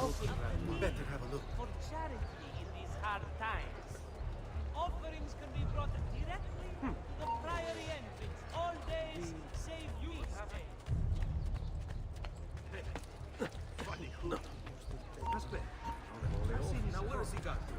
offering Better have a look. for charity in these hard times. Offerings can be brought directly to the priory entrance. All days save feast day. Funny. No. Aspetta. Now where has he got to?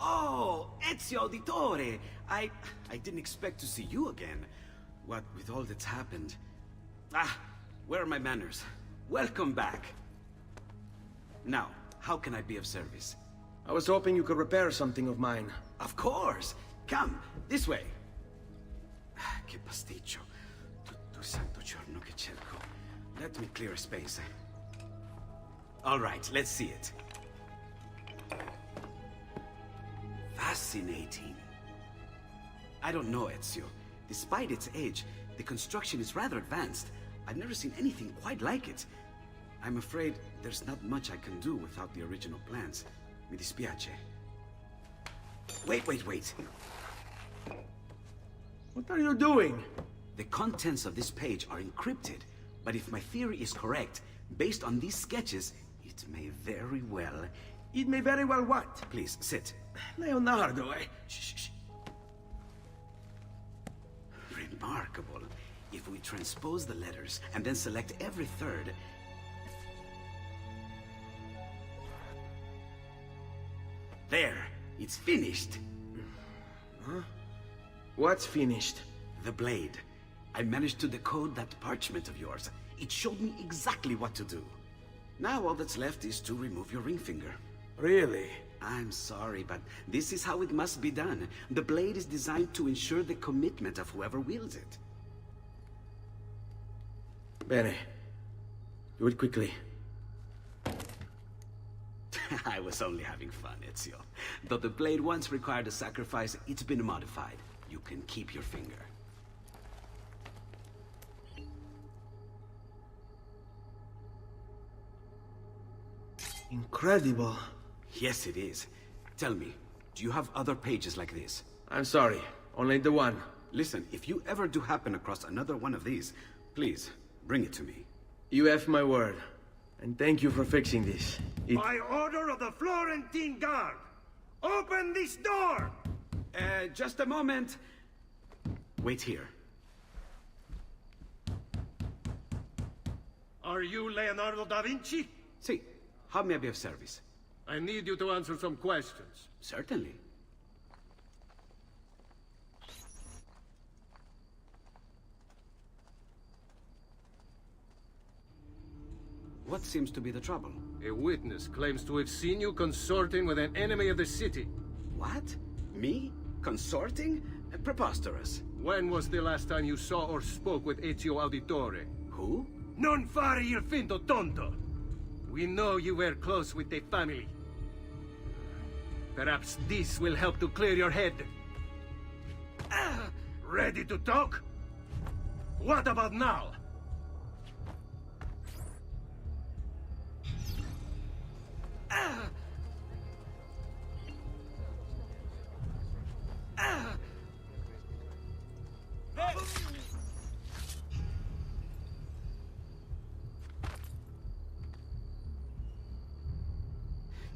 Oh, Ezio Auditore! I didn't expect to see you again. What with all that's happened. Ah, where are my manners? Welcome back. Now, how can I be of service? I was hoping you could repair something of mine. Of course! Come, this way! Ah, che pasticcio. Tutto santo giorno che cerco. Let me clear a space. All right, let's see it. Fascinating. I don't know, Ezio. Despite its age, the construction is rather advanced. I've never seen anything quite like it. I'm afraid there's not much I can do without the original plans. Mi dispiace. Wait. What are you doing? The contents of this page are encrypted, but if my theory is correct, based on these sketches, it may very well... It may very well what? Please, sit. Leonardo, eh? Shh. Remarkable. If we transpose the letters and then select every third... There! It's finished! Huh? What's finished? The blade. I managed to decode that parchment of yours. It showed me exactly what to do. Now all that's left is to remove your ring finger. Really? I'm sorry, but this is how it must be done. The blade is designed to ensure the commitment of whoever wields it. Bene. Do it quickly. I was only having fun, Ezio. Though the blade once required a sacrifice, it's been modified. You can keep your finger. Incredible. Yes, it is. Tell me, do you have other pages like this? I'm sorry. Only the one. Listen, if you ever do happen across another one of these, please, bring it to me. You have my word. And thank you for fixing this. By order of the Florentine Guard! Open this door! Just a moment. Wait here. Are you Leonardo da Vinci? See, how may I be of service? I need you to answer some questions. Certainly. What seems to be the trouble? A witness claims to have seen you consorting with an enemy of the city. What? Me? Consorting? Preposterous. When was the last time you saw or spoke with Ezio Auditore? Who? Non fare il finto tonto! We know you were close with the family. Perhaps this will help to clear your head. Ready to talk? What about now?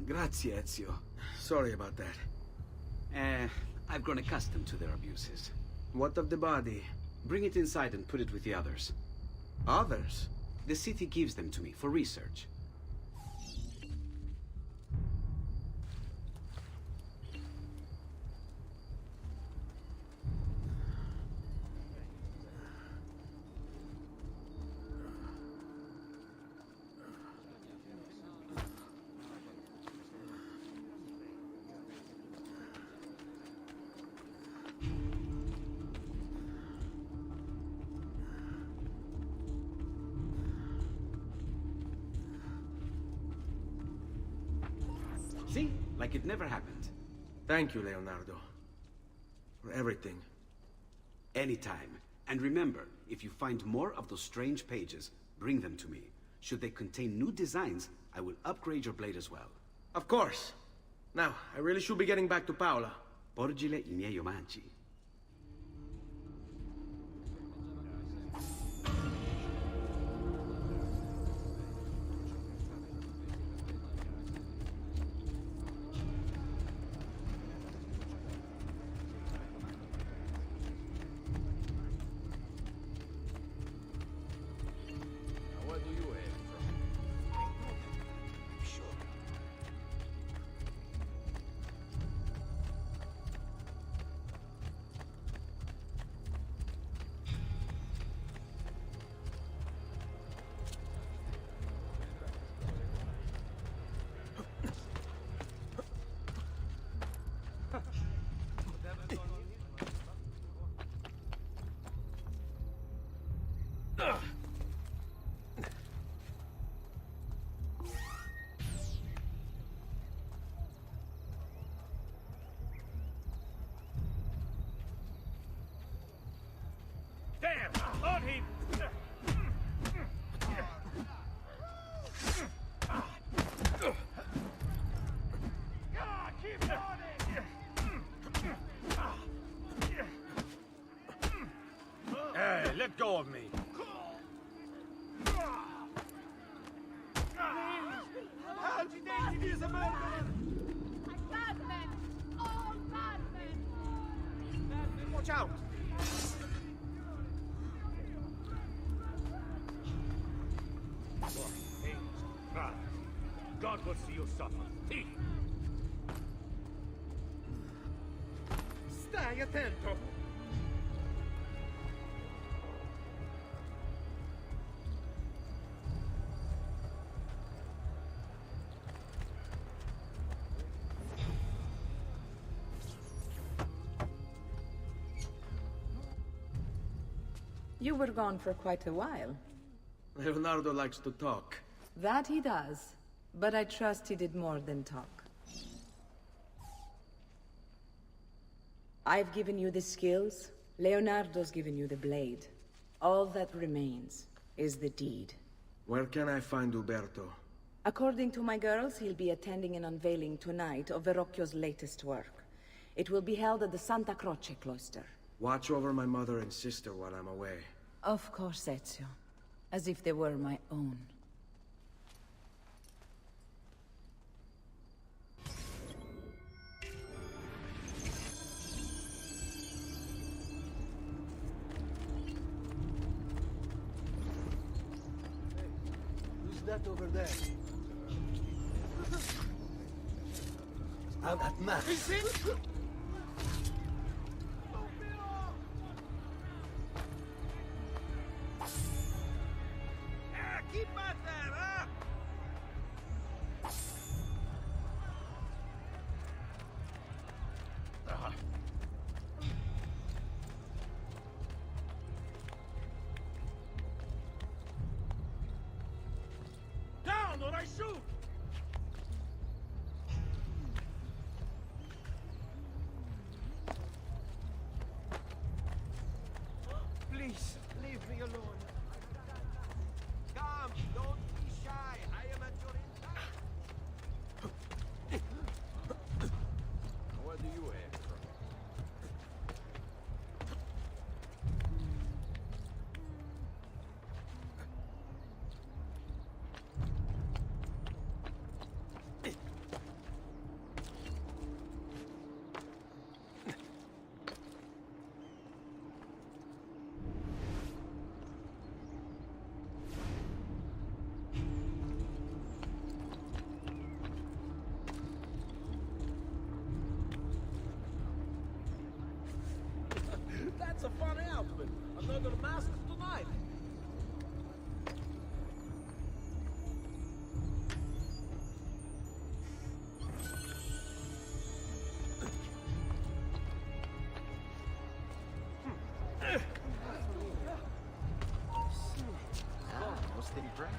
Grazie, Ezio. Sorry about that. I've grown accustomed to their abuses. What of the body? Bring it inside and put it with the others. Others? The city gives them to me for research. See? Like it never happened. Thank you, Leonardo. For everything. Anytime. And remember, if you find more of those strange pages, bring them to me. Should they contain new designs, I will upgrade your blade as well. Of course. Now, I really should be getting back to Paola. Porgile I miei omaggi. What do you have from? Sure. Damn! On him! Keep Hey, let go of me. Batman! Oh, Batman! Watch out! God will see you suffer. Thief! Stai attento! You were gone for quite a while. Leonardo likes to talk. That he does. But I trust he did more than talk. I've given you the skills. Leonardo's given you the blade. All that remains is the deed. Where can I find Uberto? According to my girls, he'll be attending an unveiling tonight of Verrocchio's latest work. It will be held at the Santa Croce cloister. Watch over my mother and sister while I'm away. Of course, Ezio. As if they were my own. Who's that over there? I'm at Max. Keep back there, huh? Down or I shoot! me alone. Come, don't be shy. I am at your entire... What do you have? That's a funny outfit. Another mask tonight. No steady dress.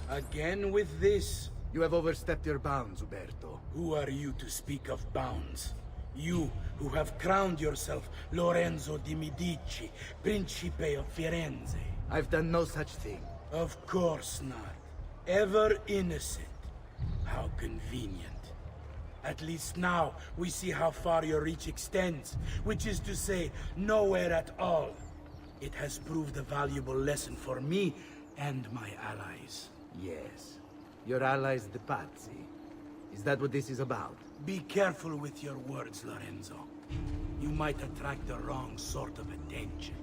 Again with this? You have overstepped your bounds, Uberto. Who are you to speak of bounds? You, who have crowned yourself Lorenzo di Medici, Principe of Firenze. I've done no such thing. Of course not. Ever innocent. How convenient. At least now, we see how far your reach extends, which is to say, nowhere at all. It has proved a valuable lesson for me and my allies. Yes. Your allies, the Pazzi. Is that what this is about? Be careful with your words, Lorenzo. You might attract the wrong sort of attention.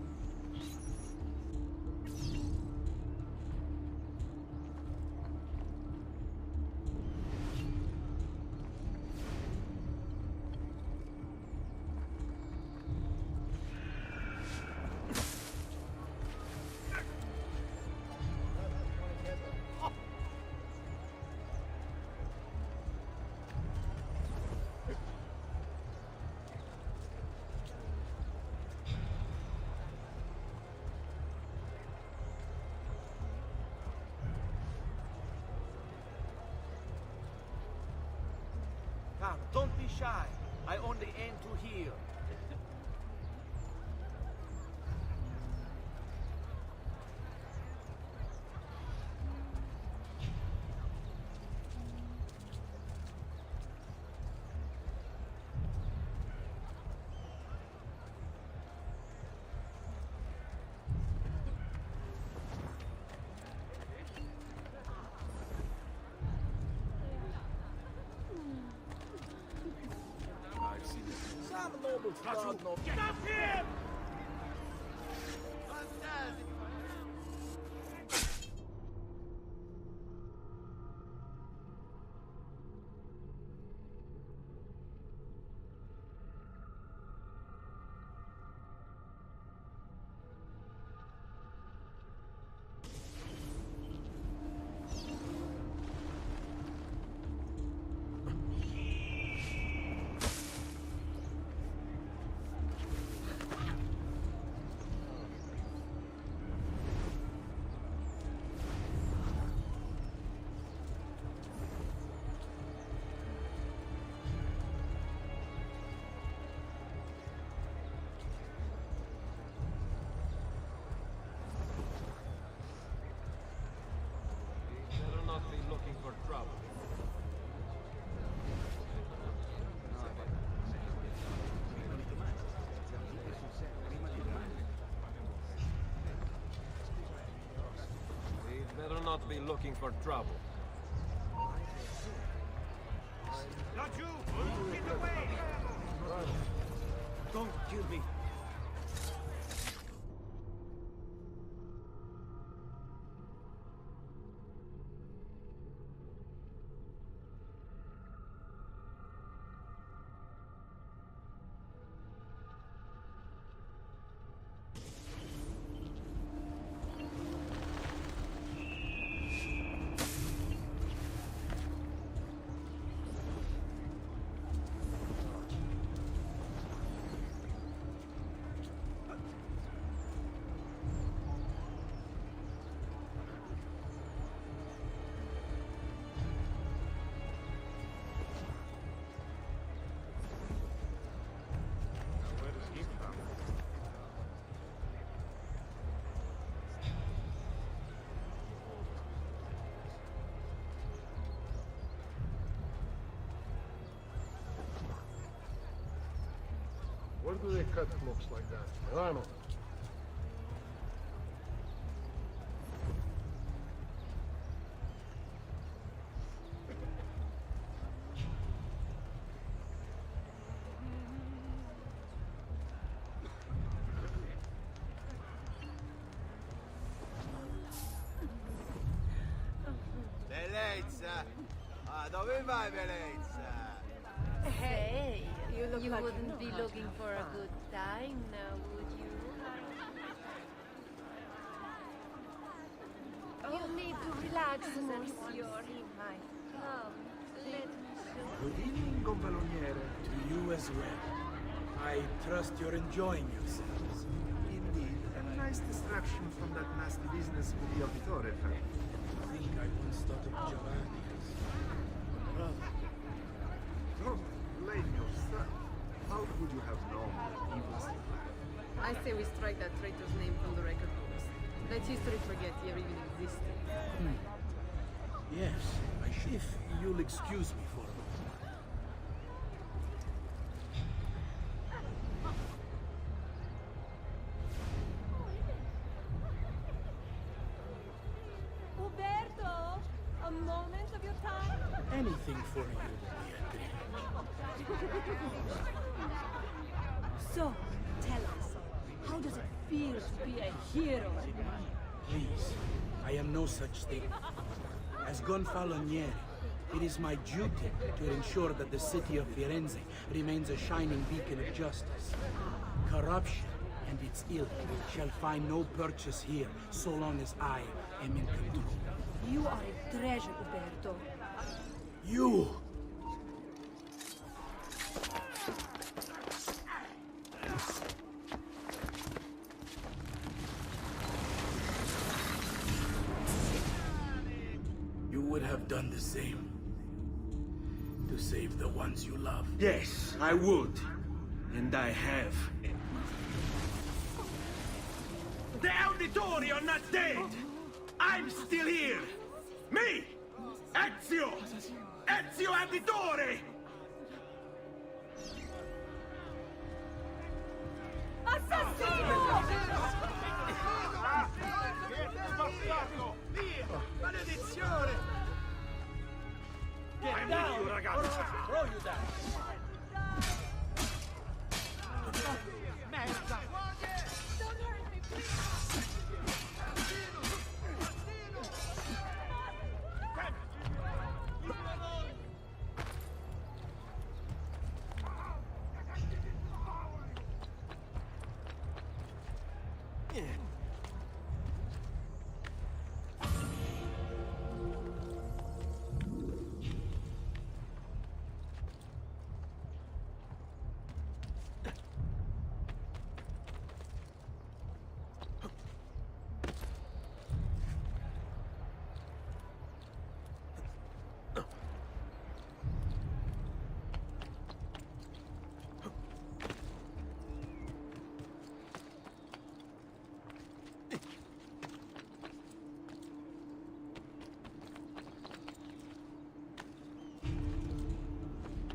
Come, don't be shy. I only aim to heal. Some nobles proud no... Stop him! Better not be looking for trouble. He'd better not be looking for trouble. Not you! Get away! Don't kill me! Where do they cut cloaks like that? Milano. Bellezza! Ah, dove vai, Bellezza? Hey, you wouldn't be looking for a good time now, would you? You need to relax, Monsieur. Come, let me show Good evening, Gonfaloniere. To you as well. I trust you're enjoying yourselves. Indeed, a nice distraction from that nasty business with the Auditore family. I think I once thought of Giovanni as a brother. Don't blame yourself. How could you have known that he was the plan? I say we strike that traitor's name from the record books. Let history forget he ever even existed. Yes, I should. If you'll excuse me for a moment. Uberto, a moment of your time? Anything for you, Beatrice. So, tell us, how does it feel to be a hero? Please, I am no such thing. As Gonfaloniere, it is my duty to ensure that the city of Firenze remains a shining beacon of justice. Corruption and its ilk shall find no purchase here so long as I am in control. You are a treasure, Uberto. You! You would have done the same. To save the ones you love. Yes, I would. And I have. The Auditori are not dead! I'm still here! Me! Ezio! Ezio Auditore! Maledizione! Get down, ragazzi! Throw you down! Merda! Don't hurt me, please!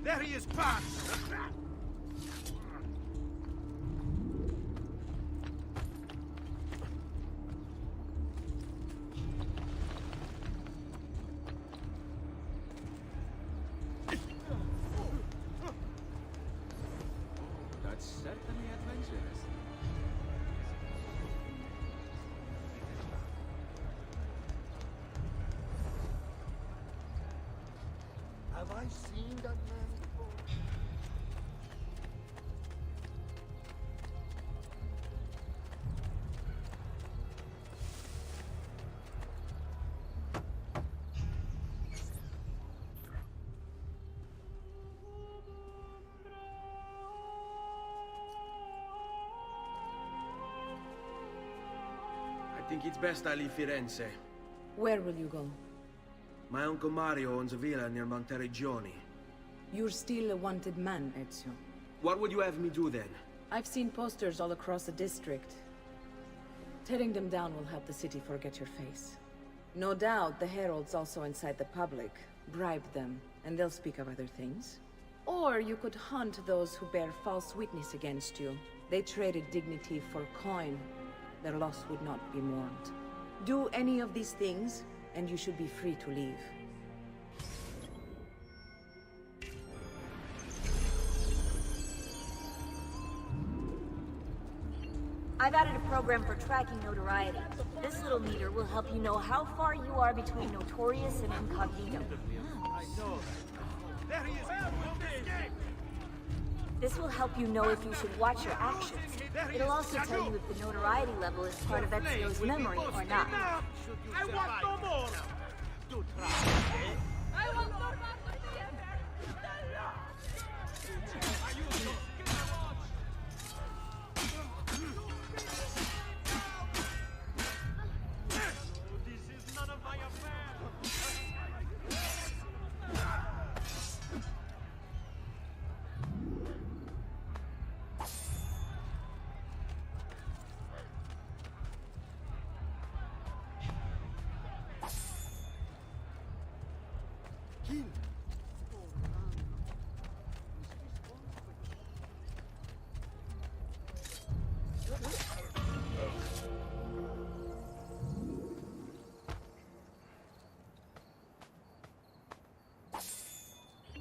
There he is, Pat! That's certainly adventurous. Have I seen that man before? I think it's best I leave Firenze. Where will you go? My uncle Mario owns a villa near Monteriggioni. You're still a wanted man, Ezio. What would you have me do then? I've seen posters all across the district. Tearing them down will help the city forget your face. No doubt the heralds also incite the public. Bribe them, and they'll speak of other things. Or you could hunt those who bear false witness against you. They traded dignity for coin. Their loss would not be mourned. Do any of these things, and you should be free to leave. I've added a program for tracking notoriety. This little meter will help you know how far you are between notorious and incognito. There he is! This will help you know if you should watch your actions. It'll also tell you if the notoriety level is part of Ezio's memory or not. I want no more! Do try. I want more. This is none of my affair!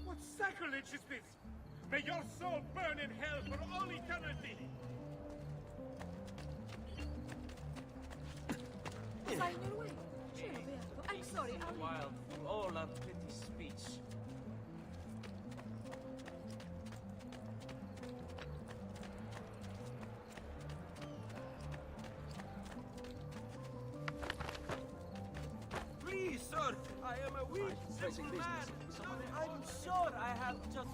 What sacrilege is this? May your soul burn in hell for all eternity! I'm sorry. Wild for all our pretty speech. Please, sir, I am a weak, simple man. I'm sure I have just...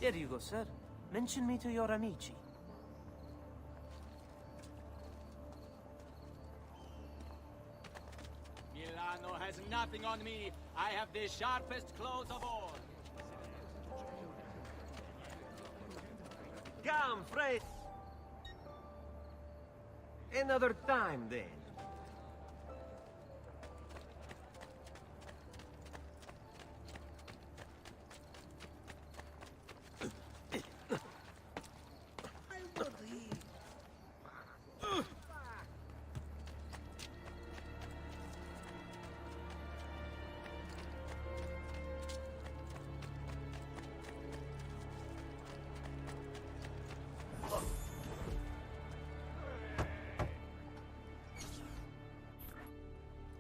There you go, sir. Mention me to your amici. Milano has nothing on me. I have the sharpest claws of all. Come, Fred! Another time, then.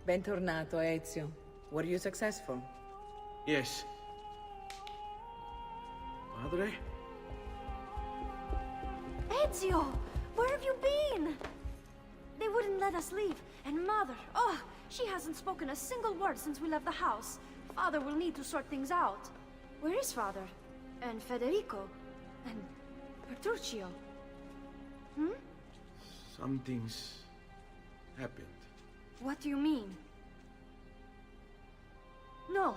Bentornato, Ezio. Were you successful? Yes. Padre? Ezio! Where have you been? They wouldn't let us leave. And Mother, oh, she hasn't spoken a single word since we left the house. Father will need to sort things out. Where is Father? And Federico? And Petruccio? Hmm? Something's happened. What do you mean? No,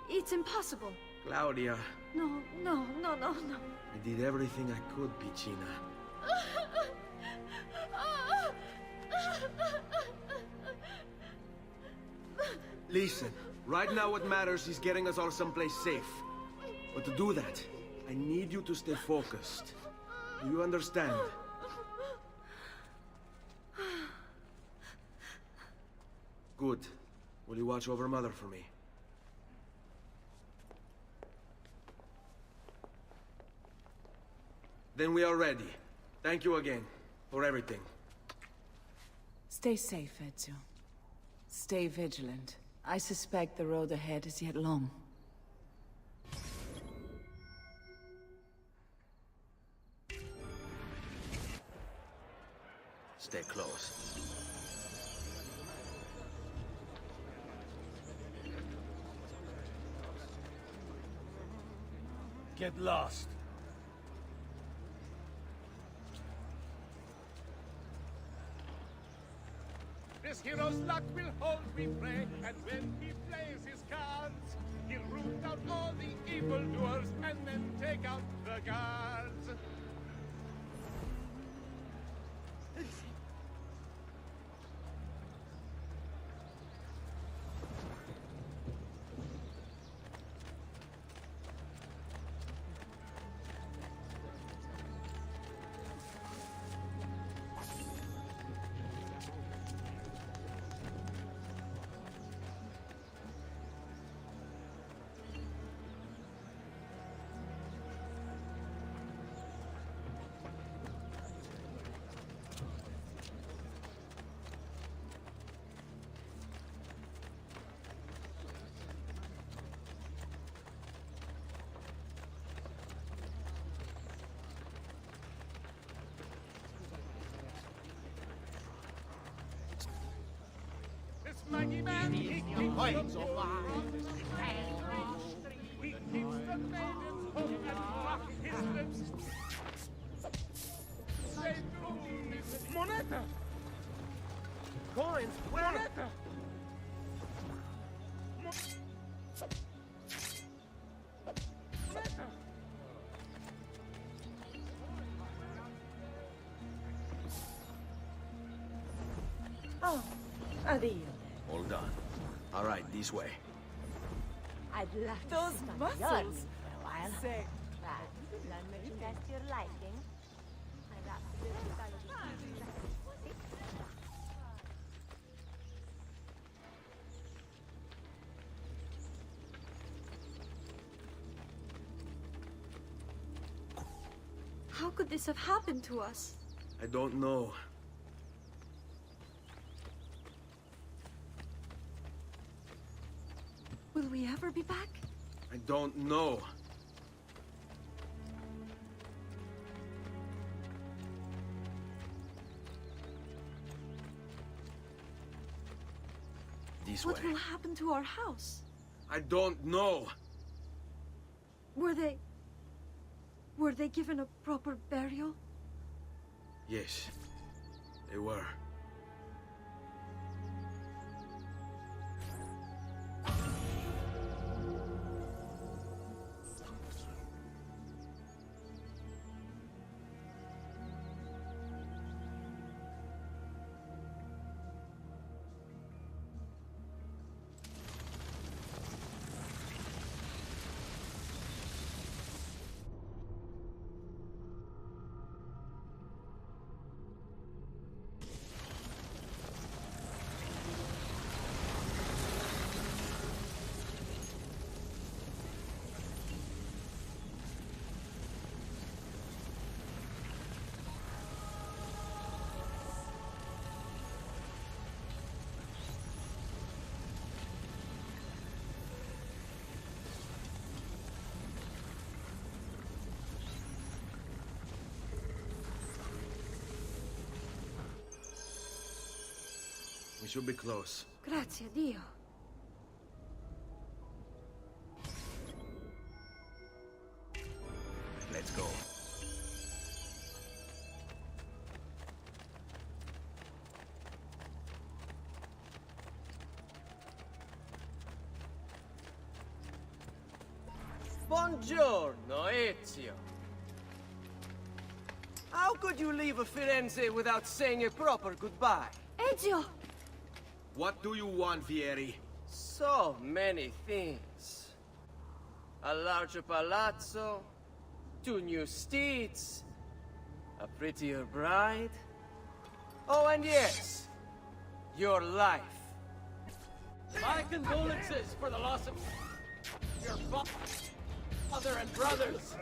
it's impossible. Claudia, No, no, no, no, no. I did everything I could, Piccina. Listen, right now what matters is getting us all someplace safe. But to do that, I need you to stay focused. Do you understand? Good. Will you watch over Mother for me? Then we are ready. Thank you again for everything. Stay safe, Ezio. Stay vigilant. I suspect the road ahead is yet long. Stay close. Get lost. This hero's luck will hold, we pray, and when he plays his cards, he'll root out all the evildoers and then take out the guards. Mighty man, he keeps the poor. He keeps the maidens home and mock his lips. They do. Moneta! Coins, where? Moneta! Moneta! Oh, adios. Hold on. All right, this way. I'd love to Those sit on muscles. your knee for a while. Say, But none merchandise to your liking. I'd absolutely follow the How could this have happened to us? I don't know. Will we ever be back? I don't know. This way. What will happen to our house? I don't know. Were they given a proper burial? Yes, they were. We should be close. Grazie a Dio. Let's go. Buongiorno, Ezio. How could you leave Firenze without saying a proper goodbye? Ezio! What do you want, Vieri? So many things. A larger palazzo, 2 new steeds, a prettier bride. Oh, and yes, your life. My condolences for the loss of your father and brothers.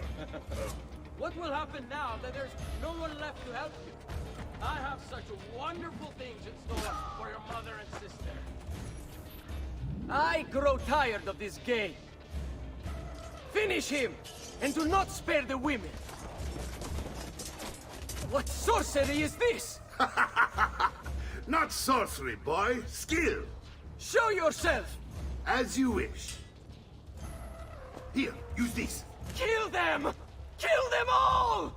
What will happen now that there's no one left to help you? I have such wonderful things in store for your mother and sister. I grow tired of this game. Finish him, and do not spare the women. What sorcery is this? Not sorcery, boy. Skill. Show yourself! As you wish. Here, use this. Kill them! Kill them all!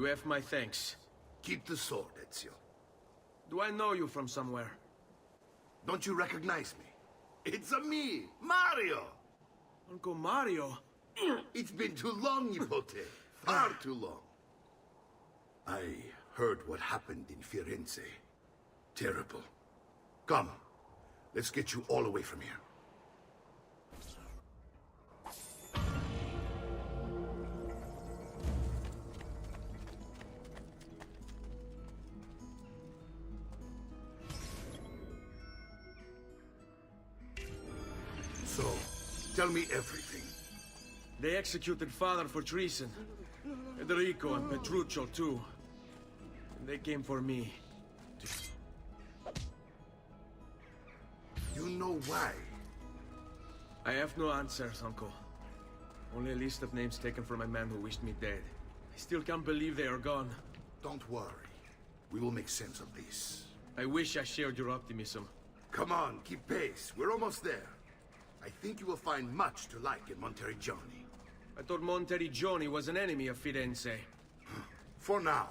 You have my thanks. Keep the sword, Ezio. Do I know you from somewhere? Don't you recognize me? It's me, Mario! Uncle Mario? It's been too long, Nipote. Far too long. I heard what happened in Firenze. Terrible. Come, let's get you all away from here. So, tell me everything. They executed father for treason. Federico and Petruccio too. And they came for me. You know why? I have no answers, Uncle. Only a list of names taken from a man who wished me dead. I still can't believe they are gone. Don't worry. We will make sense of this. I wish I shared your optimism. Come on, keep pace. We're almost there. I think you will find much to like in Monteriggioni. I thought Monteriggioni was an enemy of Firenze. For now.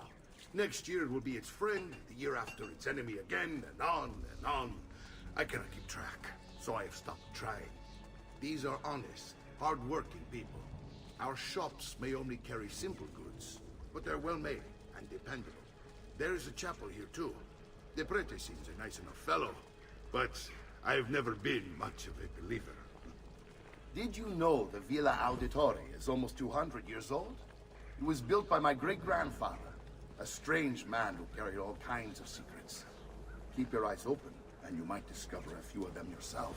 Next year it will be its friend, the year after its enemy again, and on and on. I cannot keep track, so I have stopped trying. These are honest, hard-working people. Our shops may only carry simple goods, but they're well-made and dependable. There is a chapel here, too. The prete seems a nice enough fellow, but I've never been much of a believer. Did you know the Villa Auditore is almost 200 years old? It was built by my great-grandfather, a strange man who carried all kinds of secrets. Keep your eyes open, and you might discover a few of them yourself.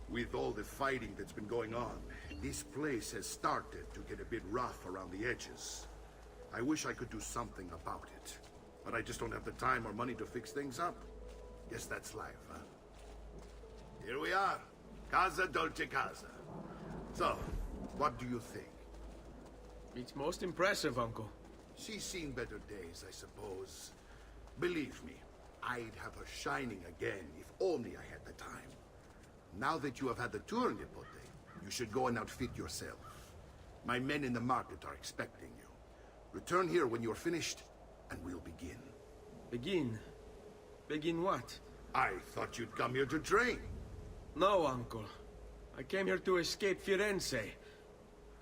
With all the fighting that's been going on, this place has started to get a bit rough around the edges. I wish I could do something about it, but I just don't have the time or money to fix things up. Guess that's life, huh? Here we are. Casa Dolce Casa. So, what do you think? It's most impressive, Uncle. She's seen better days, I suppose. Believe me, I'd have her shining again if only I had the time. Now that you have had the tour, Nipote, you should go and outfit yourself. My men in the market are expecting you. Return here when you're finished, and we'll begin. Begin? Begin what? I thought you'd come here to train. No, Uncle. I came here to escape Firenze.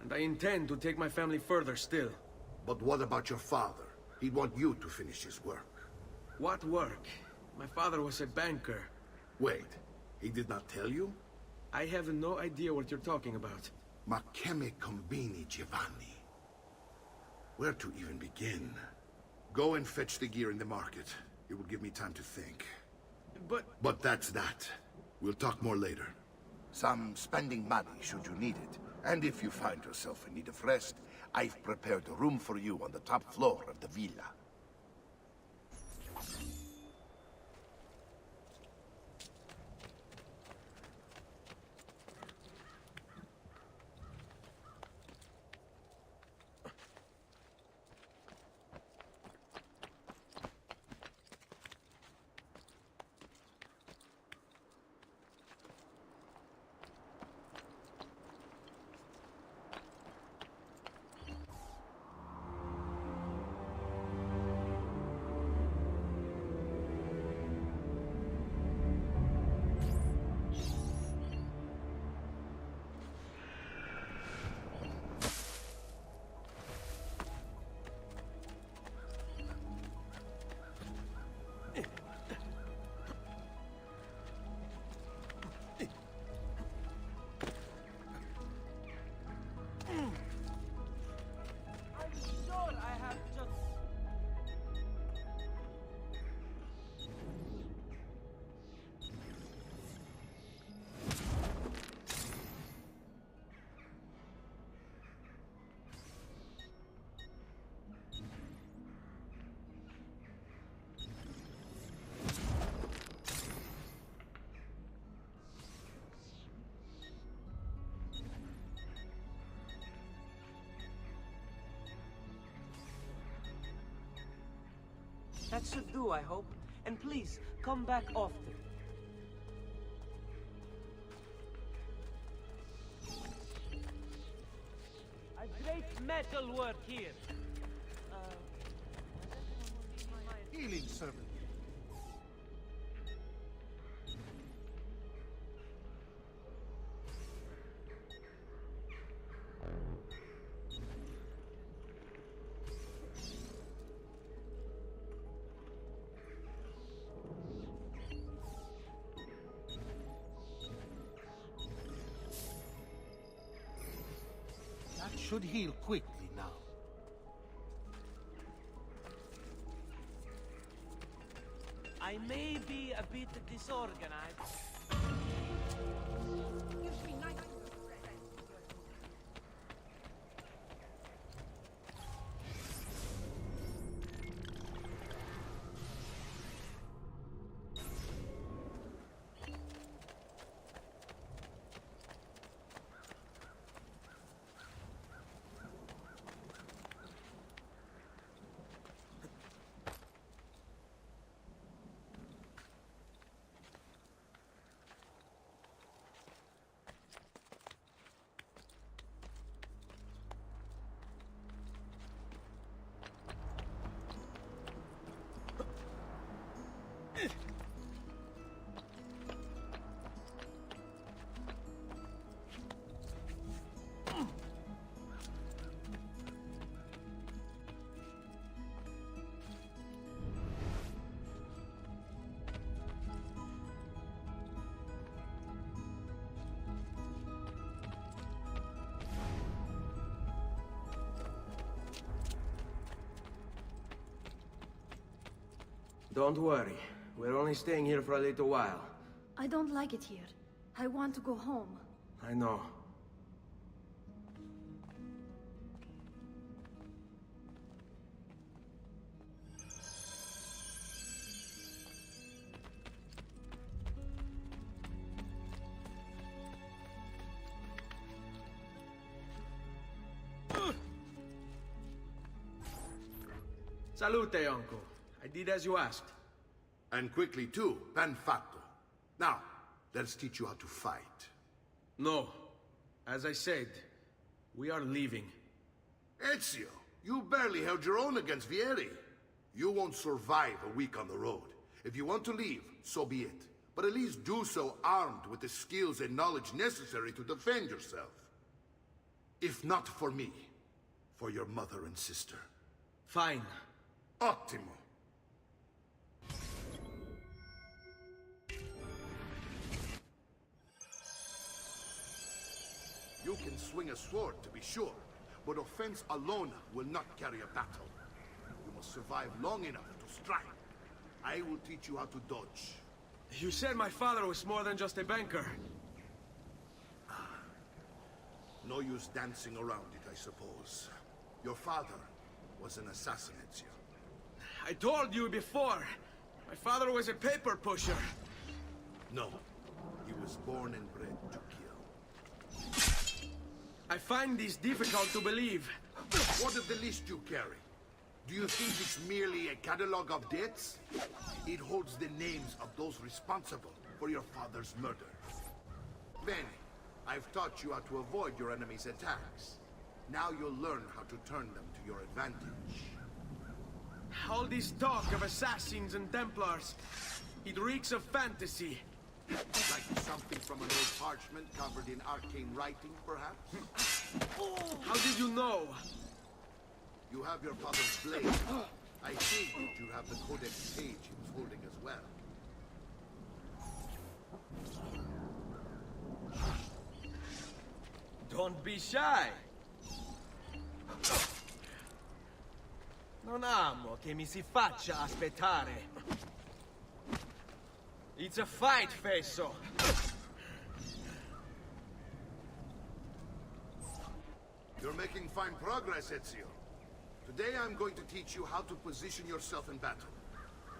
And I intend to take my family further still. But what about your father? He'd want you to finish his work. What work? My father was a banker. Wait, he did not tell you? I have no idea what you're talking about. Ma che me combini, Giovanni? Where to even begin? Go and fetch the gear in the market. It will give me time to think. But that's that. We'll talk more later. Some spending money should you need it. And if you find yourself in need of rest, I've prepared a room for you on the top floor of the villa. That should do, I hope. And please, come back often. A great metal work here. Healing servant. That should heal quickly now. I may be a bit disorganized. Don't worry. We're only staying here for a little while. I don't like it here. I want to go home. I know. Salute, uncle. I did as you asked. And quickly too, ben fatto. Now, let's teach you how to fight. No. As I said, we are leaving. Ezio, you barely held your own against Vieri. You won't survive a week on the road. If you want to leave, so be it. But at least do so armed with the skills and knowledge necessary to defend yourself. If not for me, for your mother and sister. Fine. Ottimo. You can swing a sword, to be sure, but offense alone will not carry a battle. You must survive long enough to strike. I will teach you how to dodge. You said my father was more than just a banker. No use dancing around it, I suppose. Your father was an assassin, Ezio. I told you before. My father was a paper pusher. No. He was born and bred to kill. I find this difficult to believe. What of the list you carry? Do you think it's merely a catalog of debts? It holds the names of those responsible for your father's murder. Bene, I've taught you how to avoid your enemy's attacks. Now you'll learn how to turn them to your advantage. All this talk of assassins and Templars, it reeks of fantasy. Like something from an old parchment covered in arcane writing, perhaps? How did you know? You have your father's blade. I figured you have the codex page he was holding as well. Don't be shy. Non amo che mi si faccia aspettare. It's a fight, Fesso. You're making fine progress, Ezio. Today I'm going to teach you how to position yourself in battle.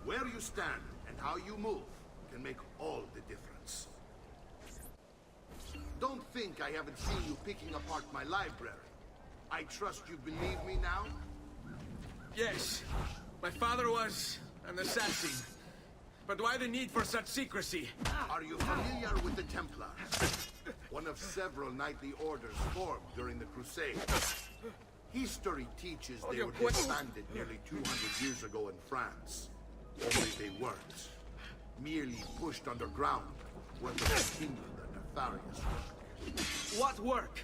Where you stand and how you move can make all the difference. Don't think I haven't seen you picking apart my library. I trust you believe me now? Yes. My father was An assassin. But why the need for such secrecy? Are you familiar with the Templars? One of several knightly orders formed during the Crusades. History teaches they were disbanded nearly 200 years ago in France. Only they weren't. Merely pushed underground, where they continued their nefarious work. What work?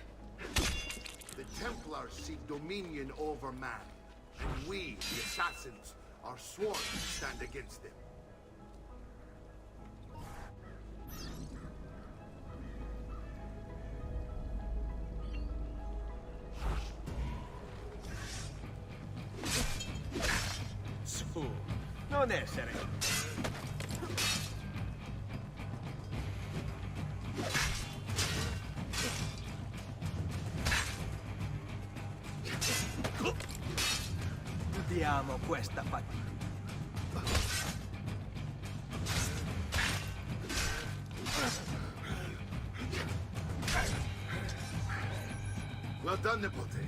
The Templars seek dominion over man, and we, the assassins, are sworn to stand against them. Su, non essere. Diamo questa fatica. Well done, Nipote.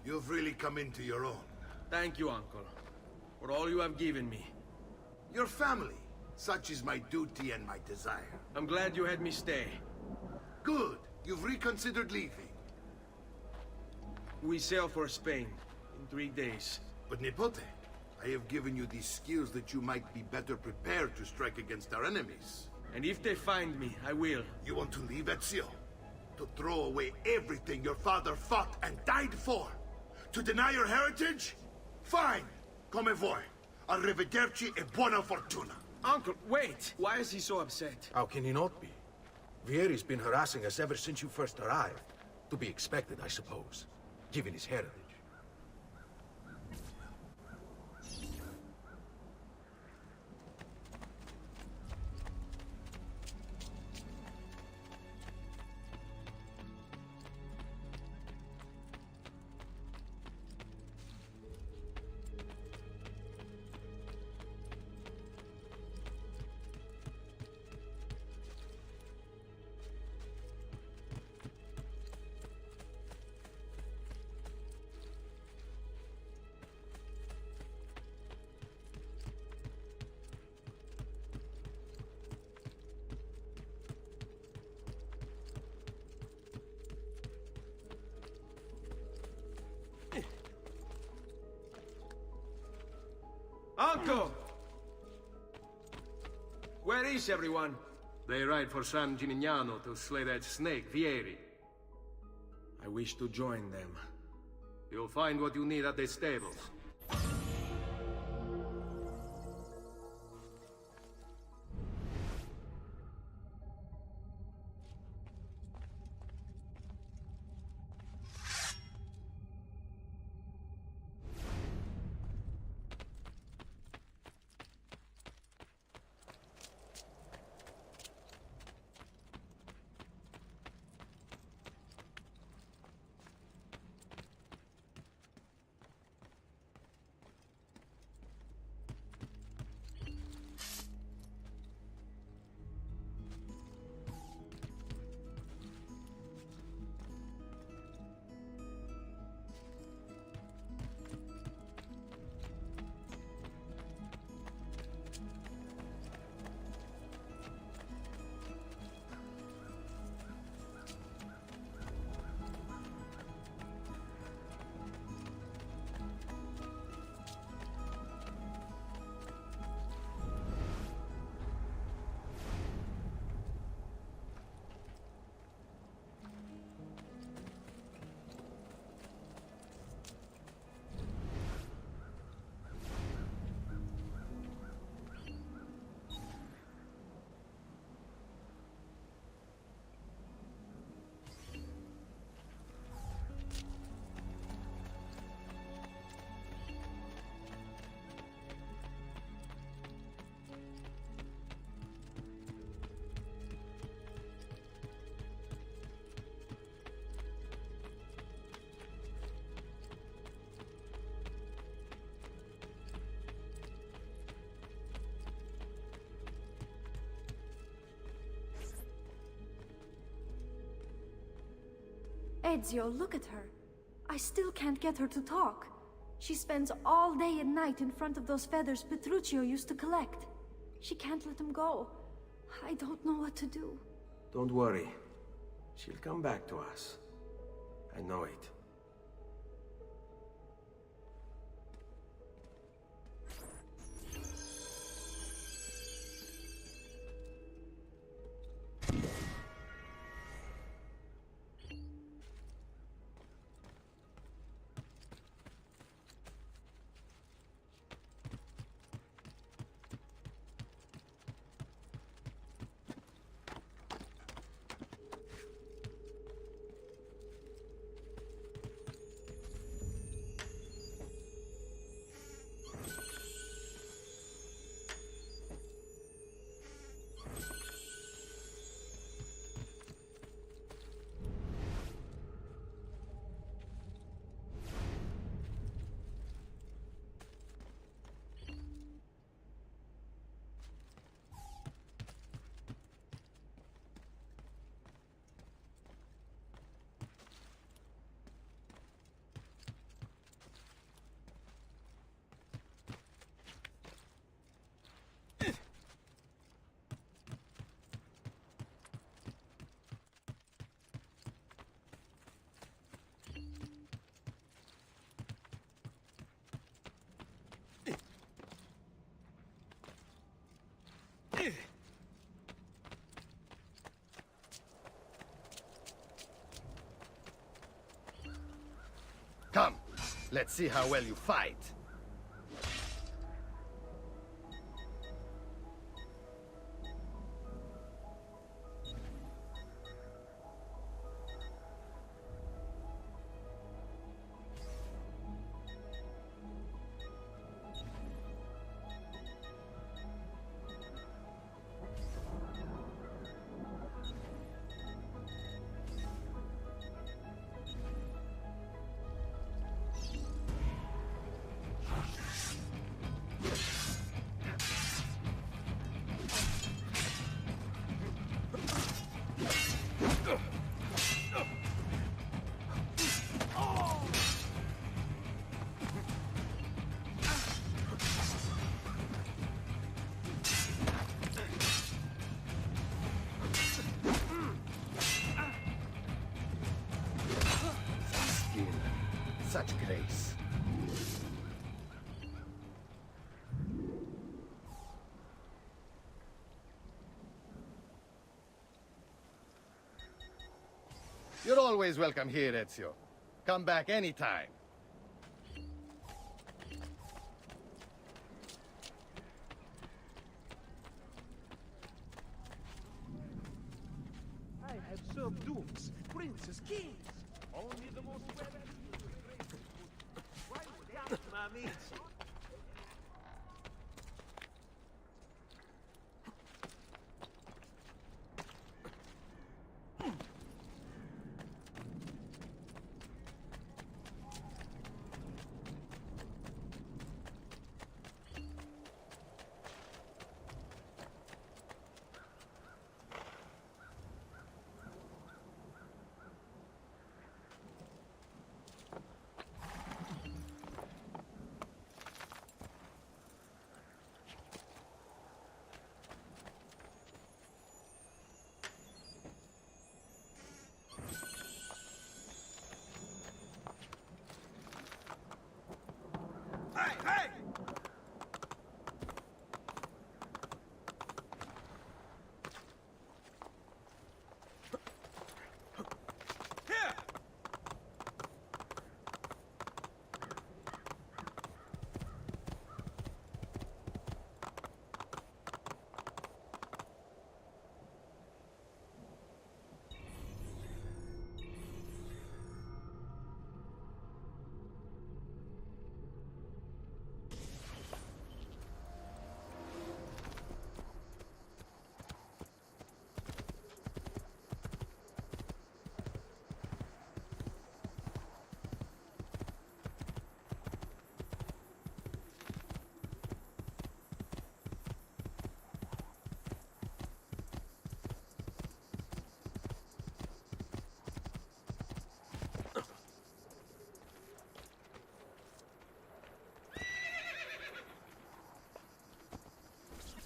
You've really come into your own. Thank you, Uncle, for all you have given me. Your family. Such is my duty and my desire. I'm glad you had me stay. Good. You've reconsidered leaving. We sail for Spain in 3 days. But Nipote, I have given you these skills that you might be better prepared to strike against our enemies. And if they find me, I will. You want to leave, Ezio? To throw away everything your father fought and died for? To deny your heritage? Fine. Come vuoi. Arrivederci e buona fortuna. Uncle, wait! Why is he so upset? How can he not be? Vieri's been harassing us ever since you first arrived. To be expected, I suppose, given his heritage. Uncle! Where is everyone? They ride for San Gimignano to slay that snake, Vieri. I wish to join them. You'll find what you need at the stables. Ezio, look at her. I still can't get her to talk. She spends all day and night in front of those feathers Petruchio used to collect. She can't let them go. I don't know what to do. Don't worry. She'll come back to us. I know it. Come, let's see how well you fight. Such grace. You're always welcome here, Ezio. Come back anytime. I have served dukes, princes, kings. Only the most my amici.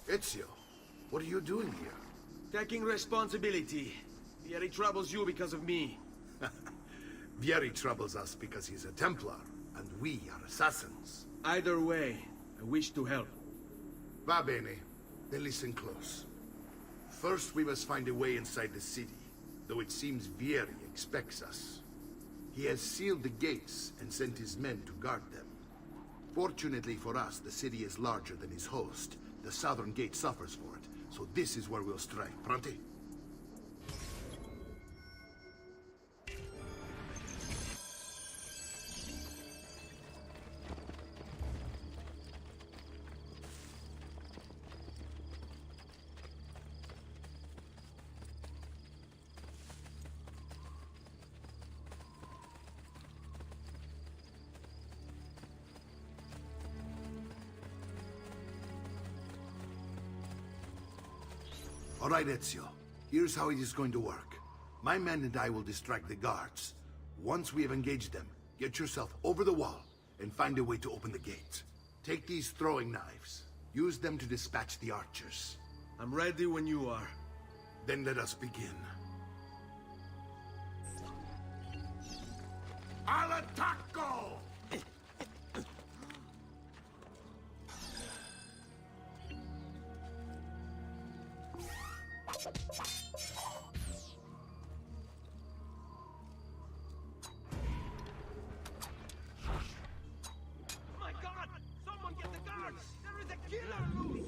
Ezio, what are you doing here? Taking responsibility. Vieri troubles you because of me. Vieri troubles us because he's a Templar, and we are assassins. Either way, I wish to help. Va bene. Then listen close. First, we must find a way inside the city, though it seems Vieri expects us. He has sealed the gates and sent his men to guard them. Fortunately for us, the city is larger than his host. The southern gate suffers for it, so this is where we'll strike. Pronti? All right, Ezio. Here's how it is going to work. My men and I will distract the guards. Once we have engaged them, get yourself over the wall and find a way to open the gate. Take these throwing knives. Use them to dispatch the archers. I'm ready when you are. Then let us begin. Al attacco! My God! Someone get the guards! There is a killer loose!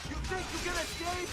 You think you can escape?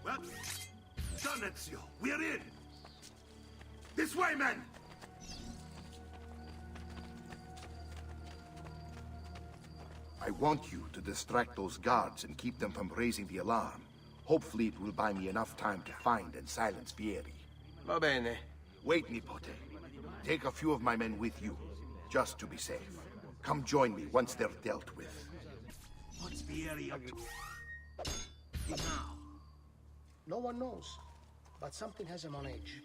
Well, done, Ezio. We're in. This way, men! I want you to distract those guards and keep them from raising the alarm. Hopefully it will buy me enough time to find and silence Vieri. Va bene. Wait, Nipote. Take a few of my men with you, just to be safe. Come join me once they're dealt with. What's Vieri up to? Now. No one knows, but something has him on edge.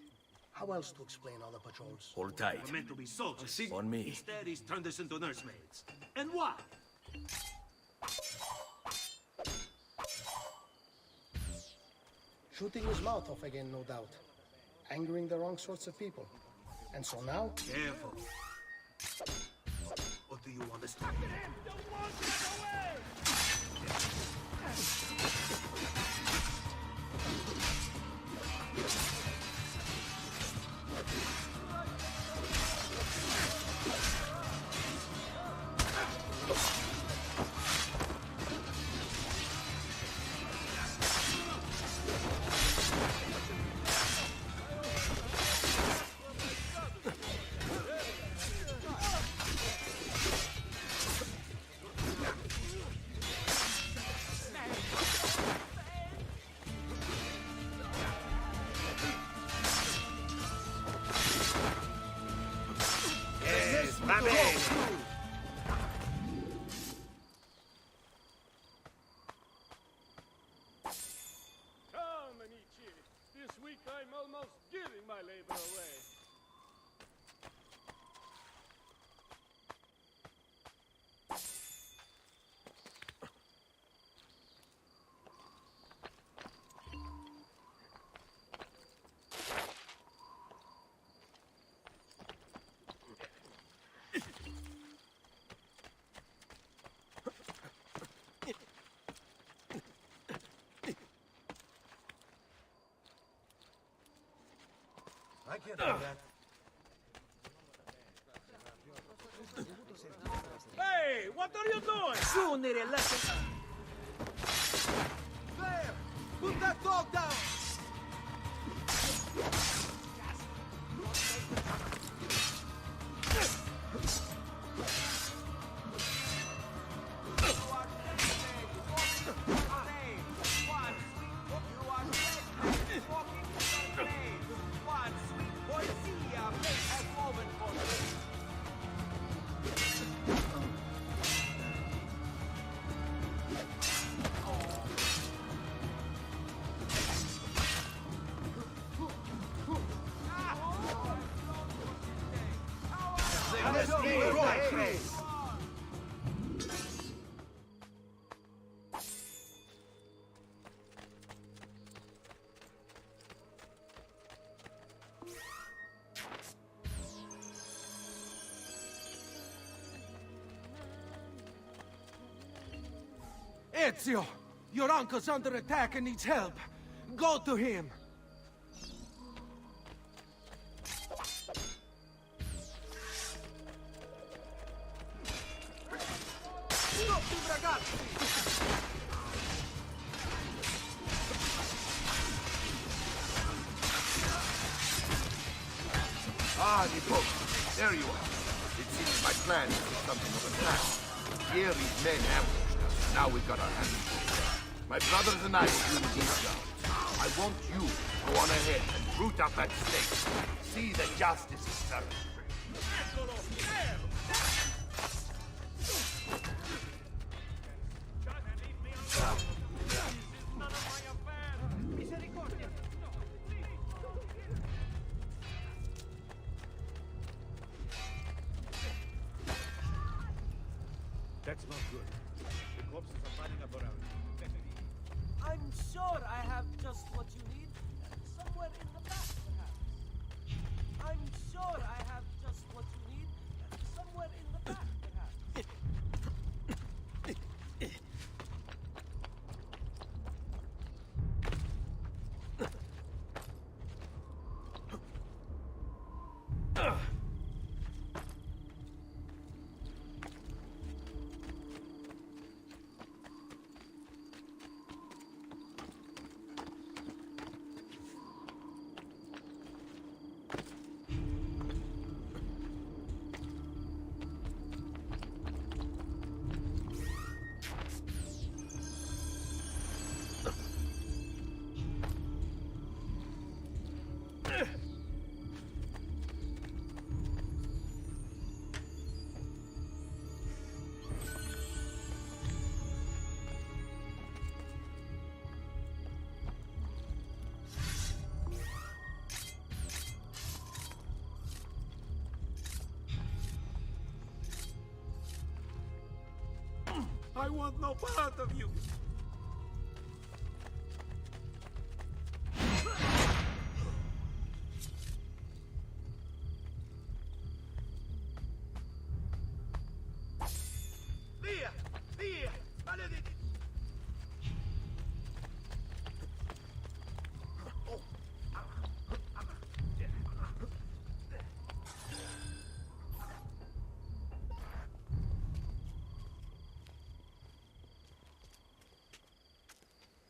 How else to explain all the patrols? Hold tight. We're meant to be soldiers. On me. Instead, he's turned us into nursemaids. And why? Shooting his mouth off again, no doubt. Angering the wrong sorts of people. And so now... Careful. What do you want us to do? my labor away. I can't do that. Hey, what are you doing? Soon need a lesson. There! Put that dog down! Ezio! Your uncle's under attack and needs help. Go to him! Ah, Nico. There you are. It seems my plan is something of a plan. Fieri's men ambushed us. Now we've got our hands full. My brothers and I will do these jobs. I want you to go on ahead and root up that stake. See that justice is served. That's not good. The corpses are fighting up around. I'm sure I have just what you need. Somewhere in the back, perhaps. I'm sure I have just what you need. Somewhere in the back, perhaps. I want no part of you! Via! Via! Maledetti!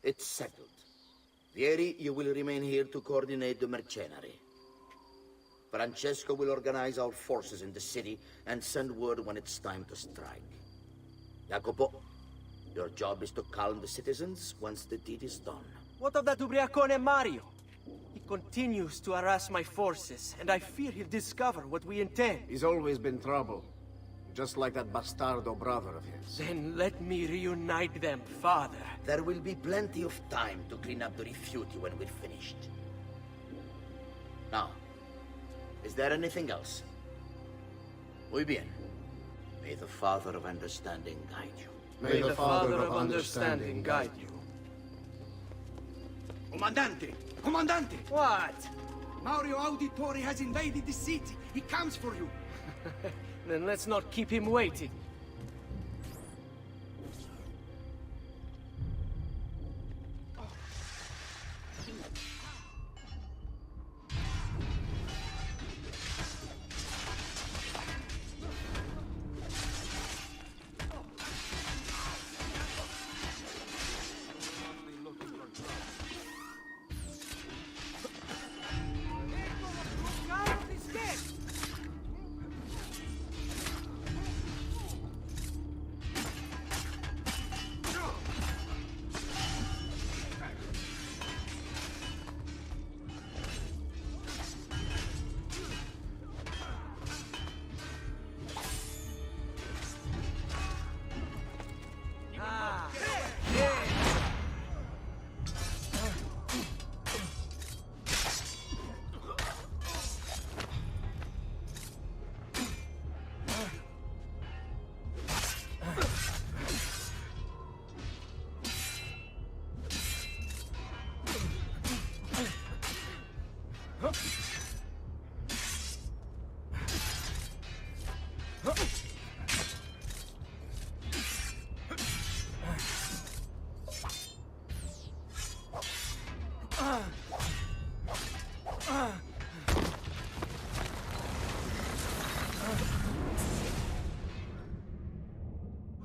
It's settled. Vieri, you will remain here to coordinate the mercenary. Francesco will organize our forces in the city and send word when it's time to strike. Jacopo, your job is to calm the citizens once the deed is done. What of that ubriacone Mario? He continues to harass my forces, and I fear he'll discover what we intend. He's always been trouble. Just like that bastardo brother of his. Then let me reunite them, father. There will be plenty of time to clean up the rifiuti when we're finished. Now, is there anything else? Muy bien. May the Father of Understanding guide you. May the Father of Understanding guide you. Comandante! Comandante! What? Mario Auditore has invaded the city. He comes for you. Then let's not keep him waiting.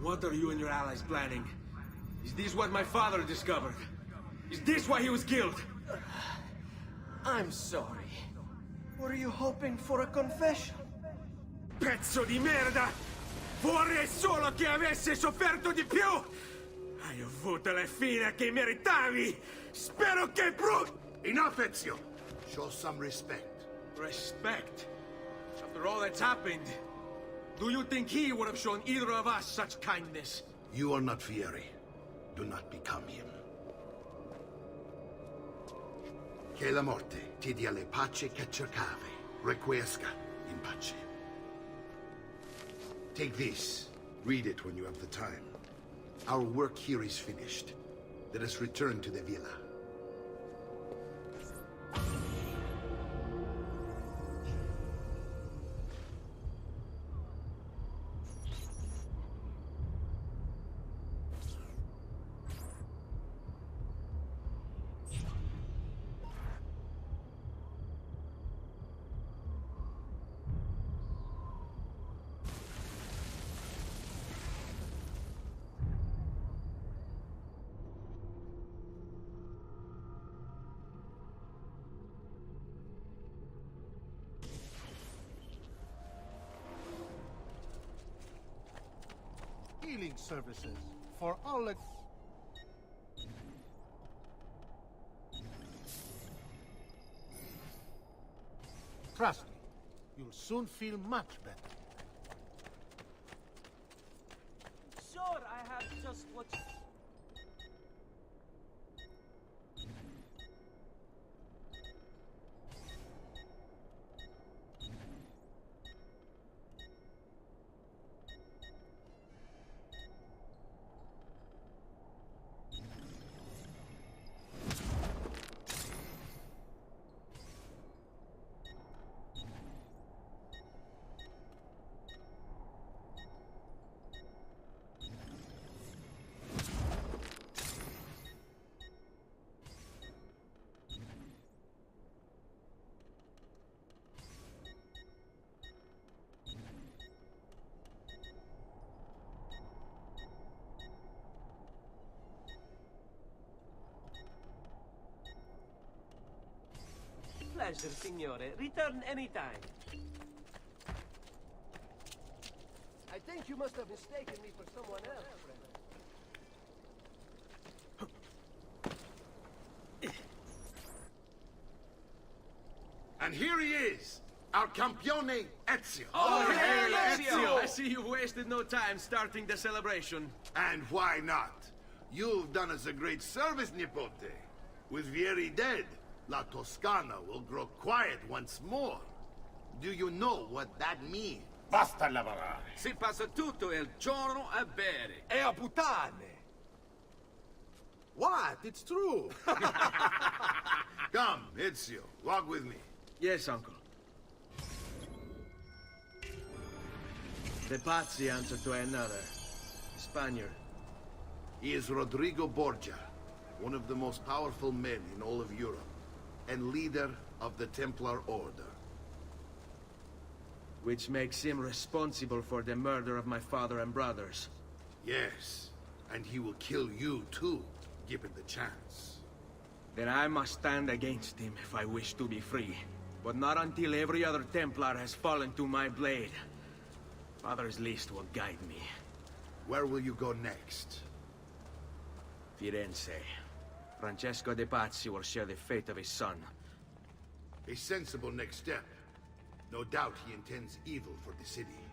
What are you and your allies planning? Is this what my father discovered? Is this why he was killed? I'm sorry. Were you hoping for a confession? Pezzo di merda! Vorrei solo che avessi sofferto di più! Hai avuto la fine che meritavi! Spero che Enough, Ezio! Show some respect. Respect? After all that's happened, do you think he would have shown either of us such kindness? You are not Fieri. Do not become him. Che la morte ti dia le pace che cercavi. Requiesca in pace. Take this. Read it when you have the time. Our work here is finished. Let us return to the villa. Healing services for all. Trust me, you'll soon feel much better. Sure, I have just what you... Pleasure, signore. Return anytime. I think you must have mistaken me for someone else, friend. And here he is, our campione Ezio. Oh, hail Ezio! I see you've wasted no time starting the celebration. And why not? You've done us a great service, Nipote. With Vieri dead, La Toscana will grow quiet once more. Do you know what that means? Basta lavorare. Si passa tutto il giorno a bere. E a puttane. What? It's true. Come, Ezio, walk with me. Yes, uncle. The Pazzi answer to another. Spaniard. He is Rodrigo Borgia, one of the most powerful men in all of Europe, and leader of the Templar Order. Which makes him responsible for the murder of my father and brothers. Yes, and he will kill you too, given the chance. Then I must stand against him if I wish to be free. But not until every other Templar has fallen to my blade. Father's list will guide me. Where will you go next? Firenze. Francesco de Pazzi will share the fate of his son. A sensible next step. No doubt he intends evil for the city.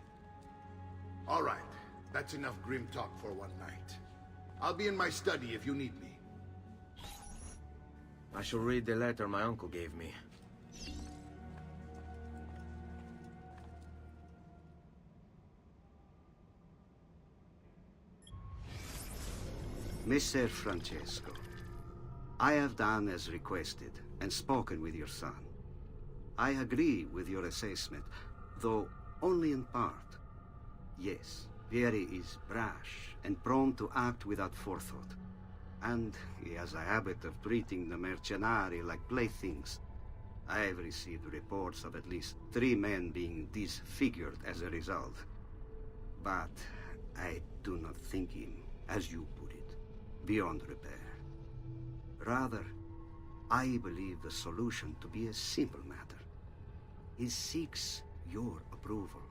All right, that's enough grim talk for one night. I'll be in my study if you need me. I shall read the letter my uncle gave me. Messer Francesco, I have done as requested and spoken with your son. I agree with your assessment, though only in part. Yes, Vieri is brash and prone to act without forethought. And he has a habit of treating the mercenari like playthings. I have received reports of at least 3 men being disfigured as a result. But I do not think him, as you put it, beyond repair. Rather, I believe the solution to be a simple matter. He seeks your approval,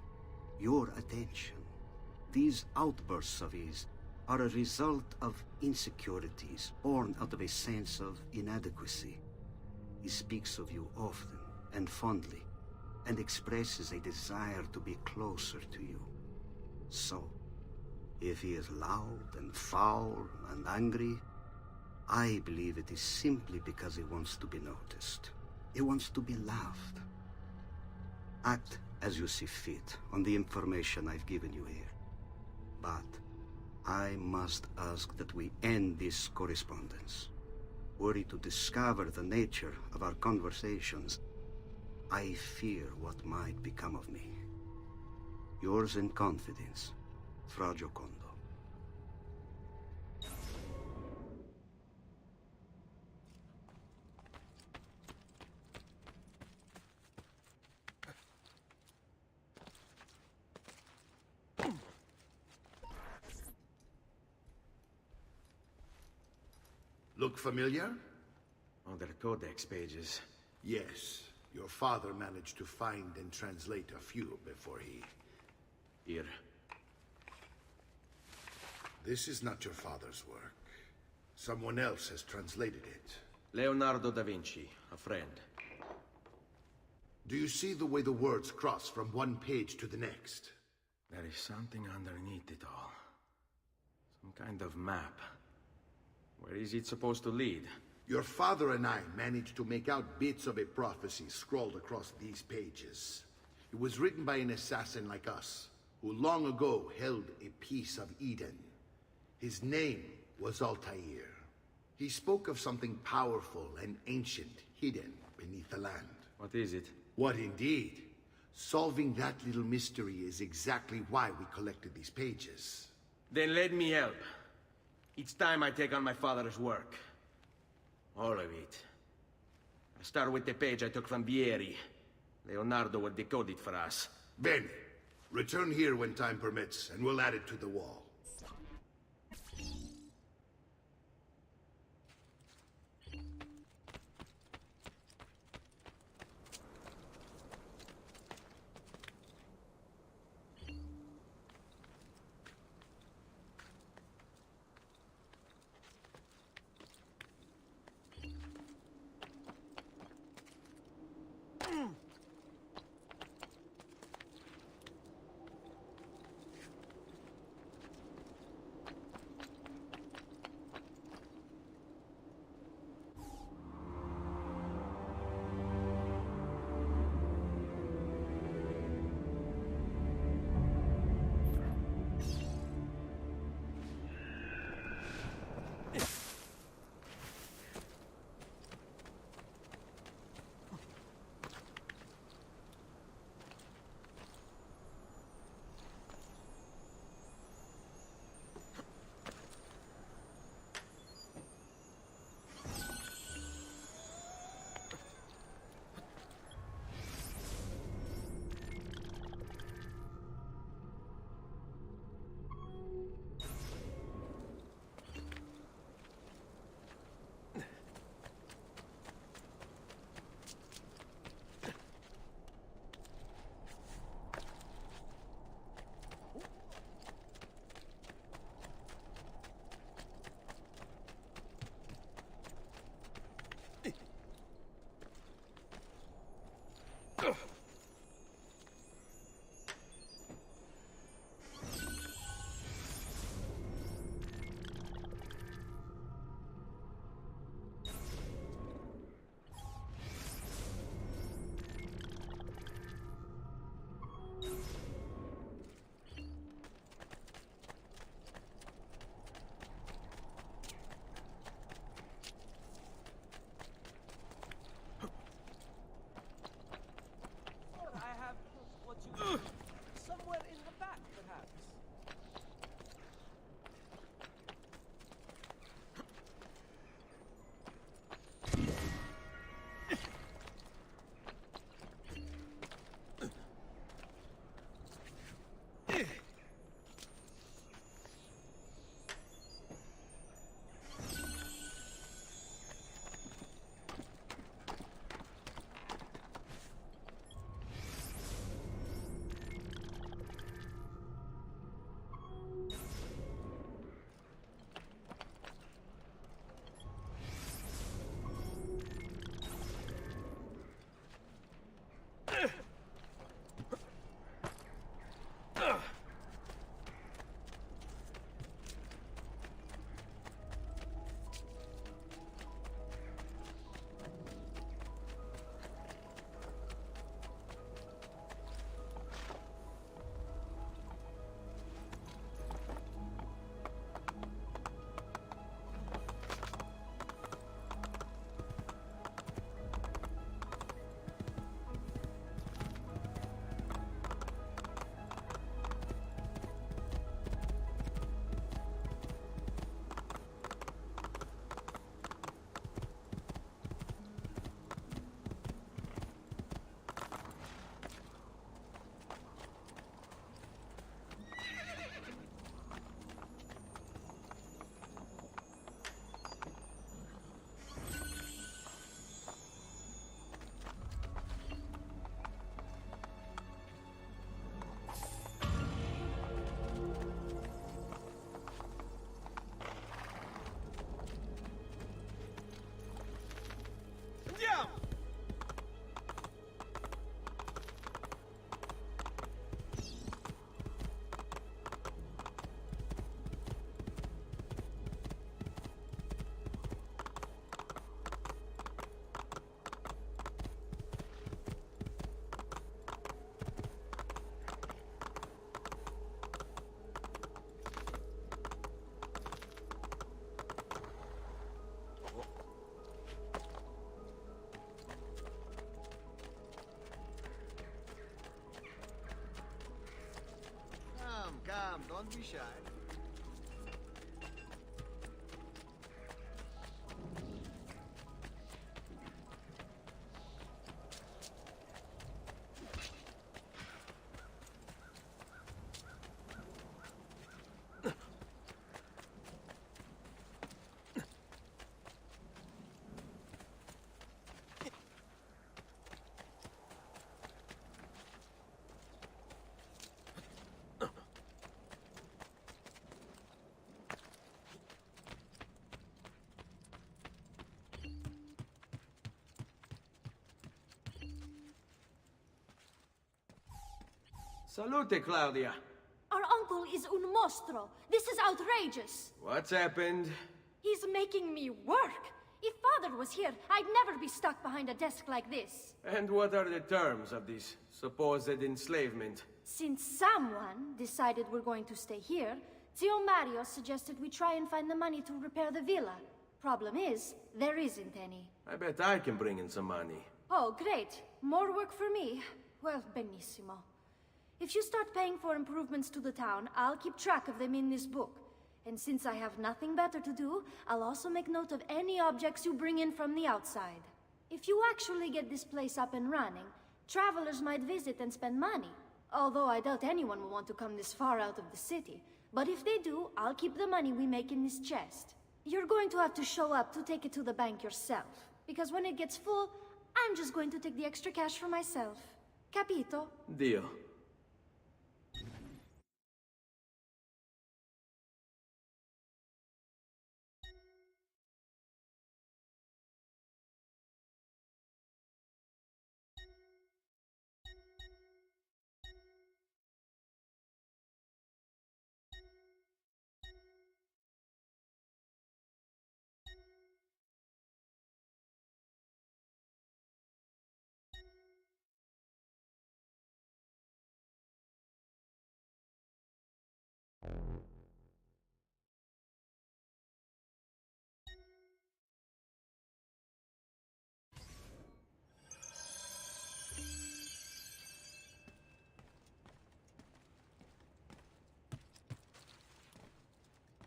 your attention. These outbursts of his are a result of insecurities born out of a sense of inadequacy. He speaks of you often and fondly, and expresses a desire to be closer to you. So, if he is loud and foul and angry, I believe it is simply because he wants to be noticed. He wants to be loved. Act as you see fit on the information I've given you here. But I must ask that we end this correspondence. Were he to discover the nature of our conversations, I fear what might become of me. Yours in confidence, Fra Giocondo. Look familiar? Oh, they're codex pages. Yes. Your father managed to find and translate a few before he... Here. This is not your father's work. Someone else has translated it. Leonardo da Vinci, a friend. Do you see the way the words cross from one page to the next? There is something underneath it all. Some kind of map. Where is it supposed to lead? Your father and I managed to make out bits of a prophecy scrawled across these pages. It was written by an assassin like us, who long ago held a piece of Eden. His name was Altair. He spoke of something powerful and ancient hidden beneath the land. What is it? What indeed? Solving that little mystery is exactly why we collected these pages. Then let me help. Each time I take on my father's work. All of it. I start with the page I took from Vieri. Leonardo will decode it for us. Bene. Return here when time permits, and we'll add it to the wall. Don't be shy. Salute, Claudia. Our uncle is un mostro. This is outrageous. What's happened? He's making me work. If Father was here, I'd never be stuck behind a desk like this. And what are the terms of this supposed enslavement? Since someone decided we're going to stay here, Zio Mario suggested we try and find the money to repair the villa. Problem is, there isn't any. I bet I can bring in some money. Oh, great. More work for me. Well, benissimo. If you start paying for improvements to the town, I'll keep track of them in this book. And since I have nothing better to do, I'll also make note of any objects you bring in from the outside. If you actually get this place up and running, travelers might visit and spend money. Although I doubt anyone will want to come this far out of the city. But if they do, I'll keep the money we make in this chest. You're going to have to show up to take it to the bank yourself. Because when it gets full, I'm just going to take the extra cash for myself. Capito? Deal.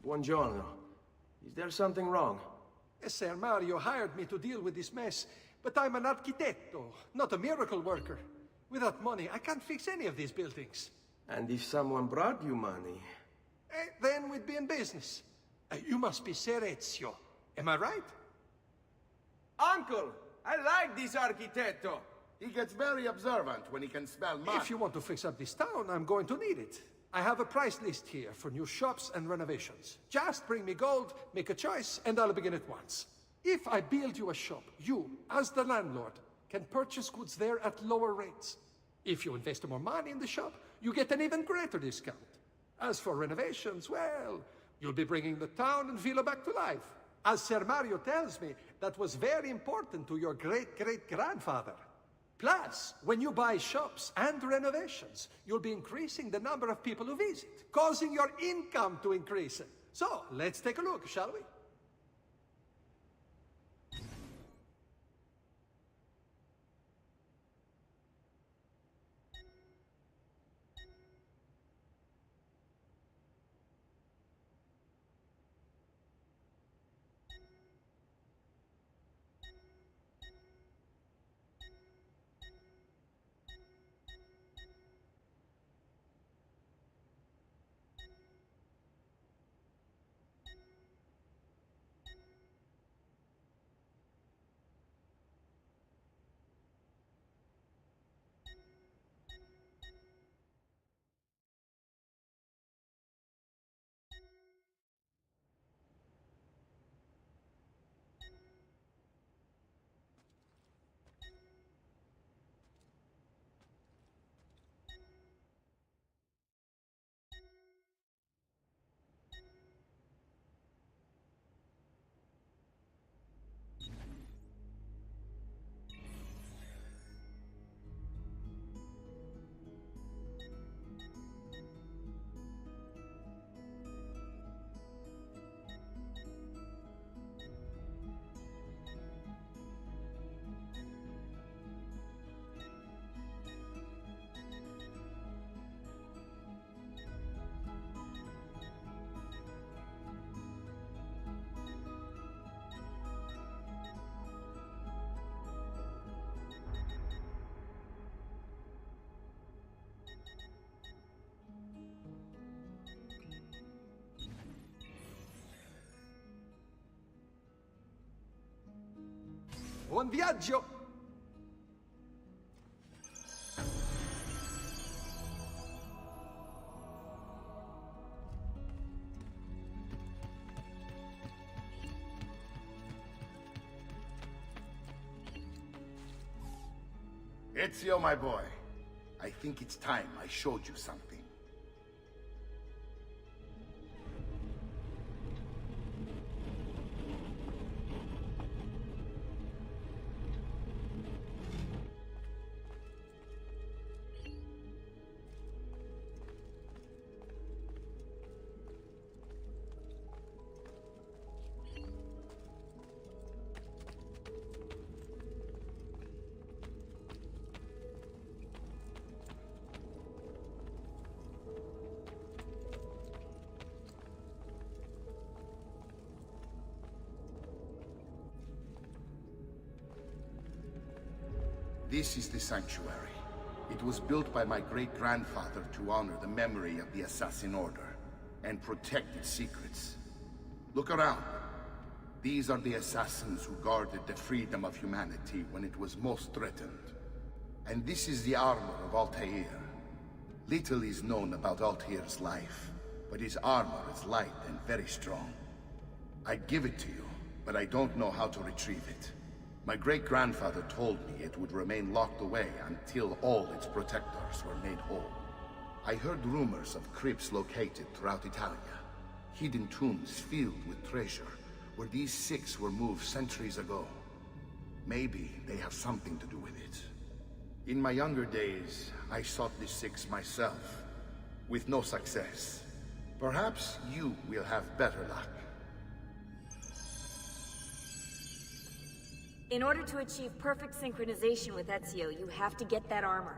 Buongiorno. Is there something wrong? Ser Mario hired me to deal with this mess, but I'm an architetto, not a miracle worker. Without money, I can't fix any of these buildings. And if someone brought you money? Then we'd be in business. You must be Ser Ezio. Am I right? Uncle! I like this architetto! He gets very observant when he can smell mud. If you want to fix up this town, I'm going to need it. I have a price list here for new shops and renovations. Just bring me gold, make a choice, and I'll begin at once. If I build you a shop, you, as the landlord, can purchase goods there at lower rates. If you invest more money in the shop, you get an even greater discount. As for renovations, well, you'll be bringing the town and villa back to life. As Ser Mario tells me, that was very important to your great-great-grandfather. Plus, when you buy shops and renovations, you'll be increasing the number of people who visit, causing your income to increase. So, let's take a look, shall we? Buon viaggio! Ezio, my boy. I think it's time I showed you something. This is the sanctuary. It was built by my great-grandfather to honor the memory of the Assassin Order and protect its secrets. Look around. These are the assassins who guarded the freedom of humanity when it was most threatened. And this is the armor of Altair. Little is known about Altair's life, but his armor is light and very strong. I'd give it to you, but I don't know how to retrieve it. My great-grandfather told me it would remain locked away until all its protectors were made whole. I heard rumors of crypts located throughout Italia, hidden tombs filled with treasure, where these six were moved centuries ago. Maybe they have something to do with it. In my younger days, I sought the six myself, with no success. Perhaps you will have better luck. In order to achieve perfect synchronization with Ezio, you have to get that armor.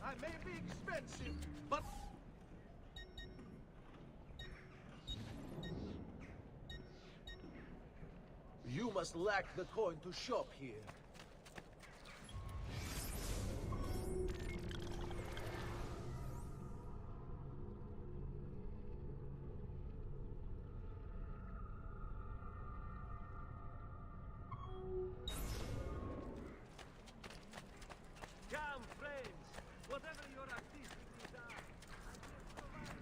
I may be expensive, but... You must lack the coin to shop here. Come, friends! Whatever your artistic desire, I can provide.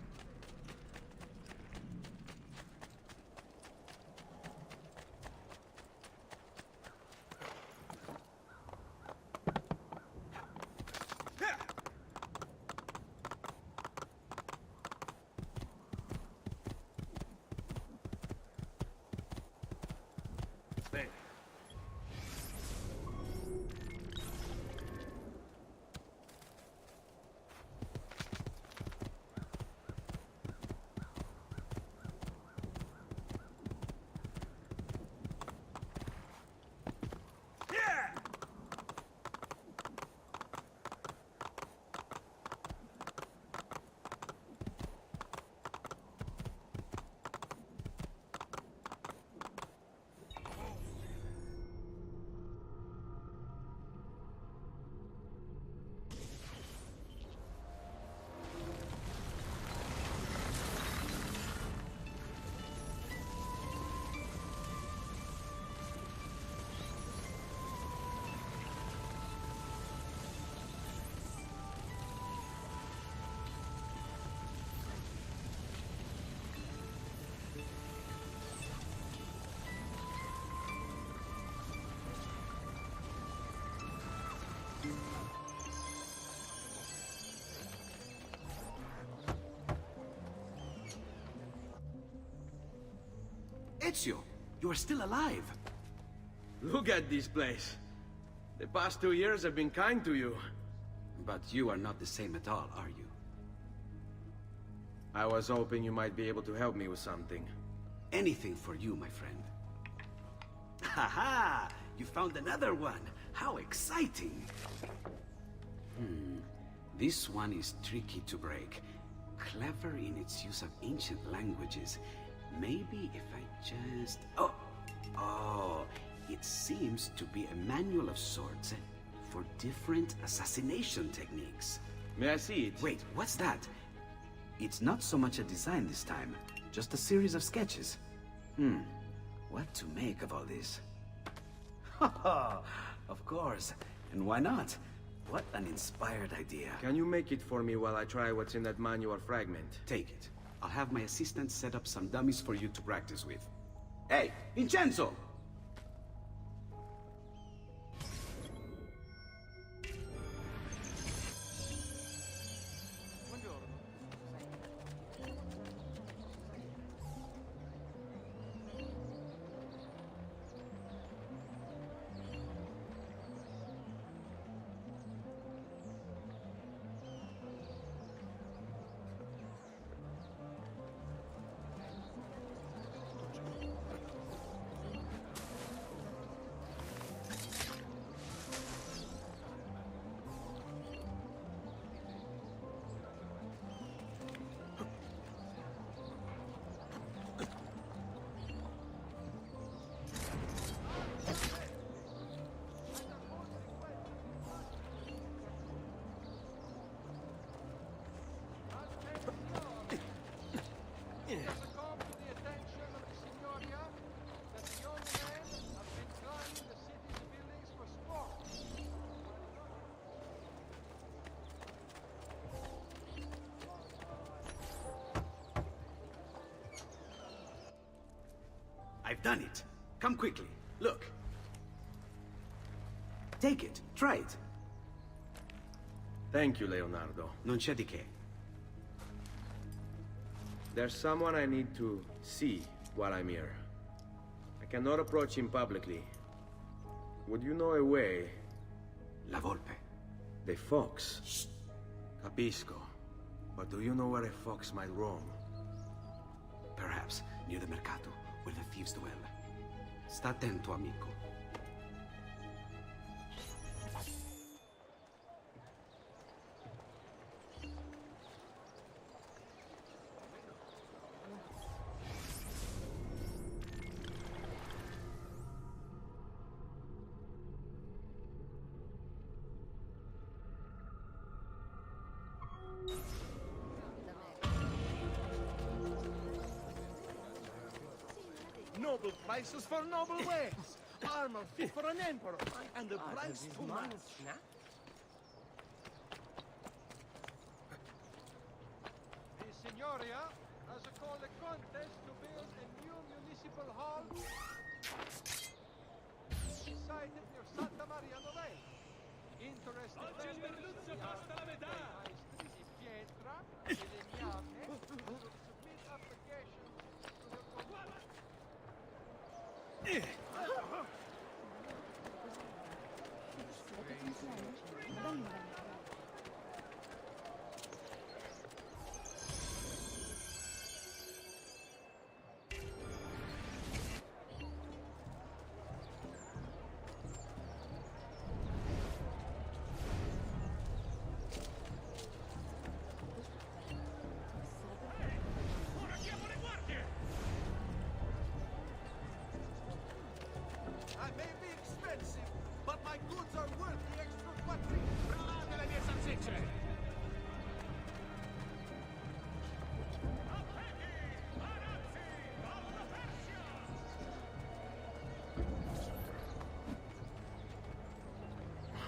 Bene, Ezio, you are still alive. Look at this place. The past 2 years have been kind to you. But you are not the same at all, are you? I was hoping you might be able to help me with something. Anything for you, my friend. Haha! You found another one! How exciting! This one is tricky to break. Clever in its use of ancient languages. Maybe if I just... Oh! It seems to be a manual of sorts for different assassination techniques. May I see it? Wait, what's that? It's not so much a design this time, just a series of sketches. What to make of all this? Of course, and why not? What an inspired idea. Can you make it for me while I try what's in that manual fragment? Take it. I'll have my assistant set up some dummies for you to practice with. Hey, Vincenzo! I've done it. Come quickly. Look. Take it. Try it. Thank you, Leonardo. Non c'è di che. There's someone I need to see while I'm here. I cannot approach him publicly. Would you know a way? La Volpe. The fox. Shh. Capisco. But do you know where a fox might roam? Perhaps near the mercato, where the thieves dwell. Sta attento, amico. Noble prices for noble wares. Armor fit for an emperor, and the price too much. The Signoria has called a contest to build a new municipal hall sited near Santa Maria Novella. Interested members maestri di pietra e legname should submit applications to the I may be expensive, but my goods are worth the extra quattro. Bravate le mie salsicce!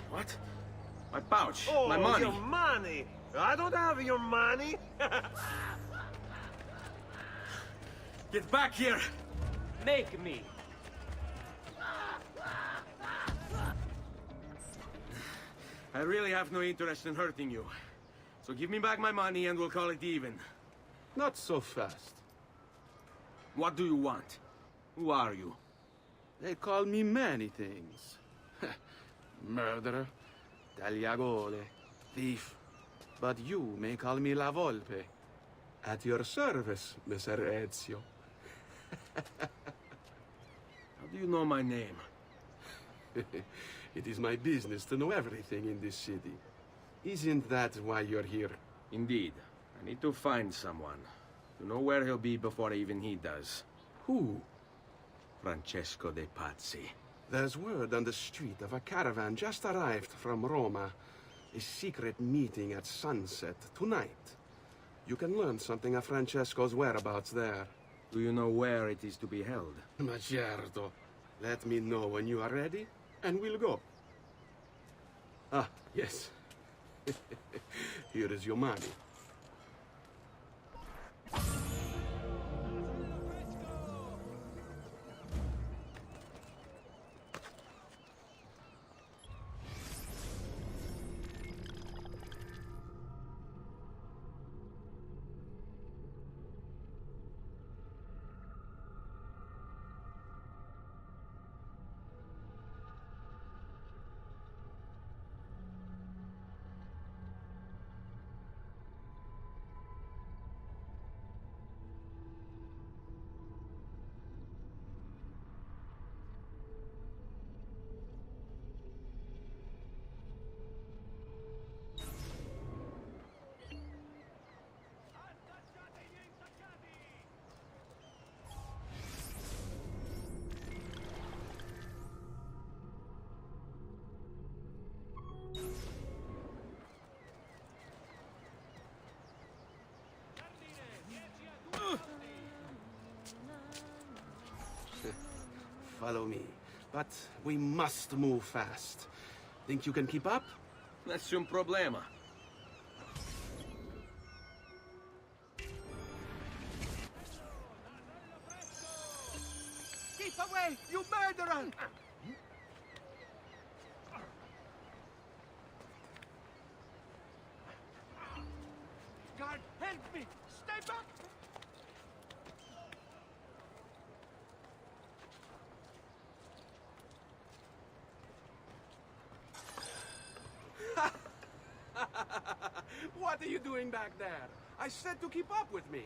What? My pouch. Oh, my money. Your money! I don't have your money! Get back here! Make me! I really have no interest in hurting you. So give me back my money and we'll call it even. Not so fast. What do you want? Who are you? They call me many things. Murderer, tagliagole, thief. But you may call me La Volpe. At your service, Messer Ezio. How do you know my name? It is my business to know everything in this city. Isn't that why you're here? Indeed. I need to find someone. To know where he'll be before even he does. Who? Francesco de Pazzi. There's word on the street of a caravan just arrived from Roma. A secret meeting at sunset tonight. You can learn something of Francesco's whereabouts there. Do you know where it is to be held? Ma certo. Let me know when you are ready, and we'll go. Ah, yes. Here is your money. Follow me. But we must move fast. Think you can keep up? Nessun problema. Keep away, you murderer! Guard, help me! Stay back! What are you doing back there? I said to keep up with me.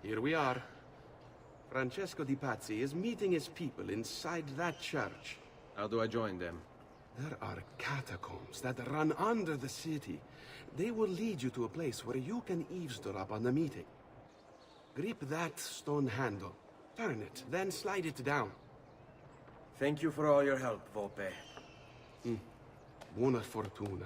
Here we are. Francesco di Pazzi is meeting his people inside that church. How do I join them? There are catacombs that run under the city. They will lead you to a place where you can eavesdrop on the meeting. Grip that stone handle. Turn it, then slide it down. Thank you for all your help, Volpe. Buona fortuna.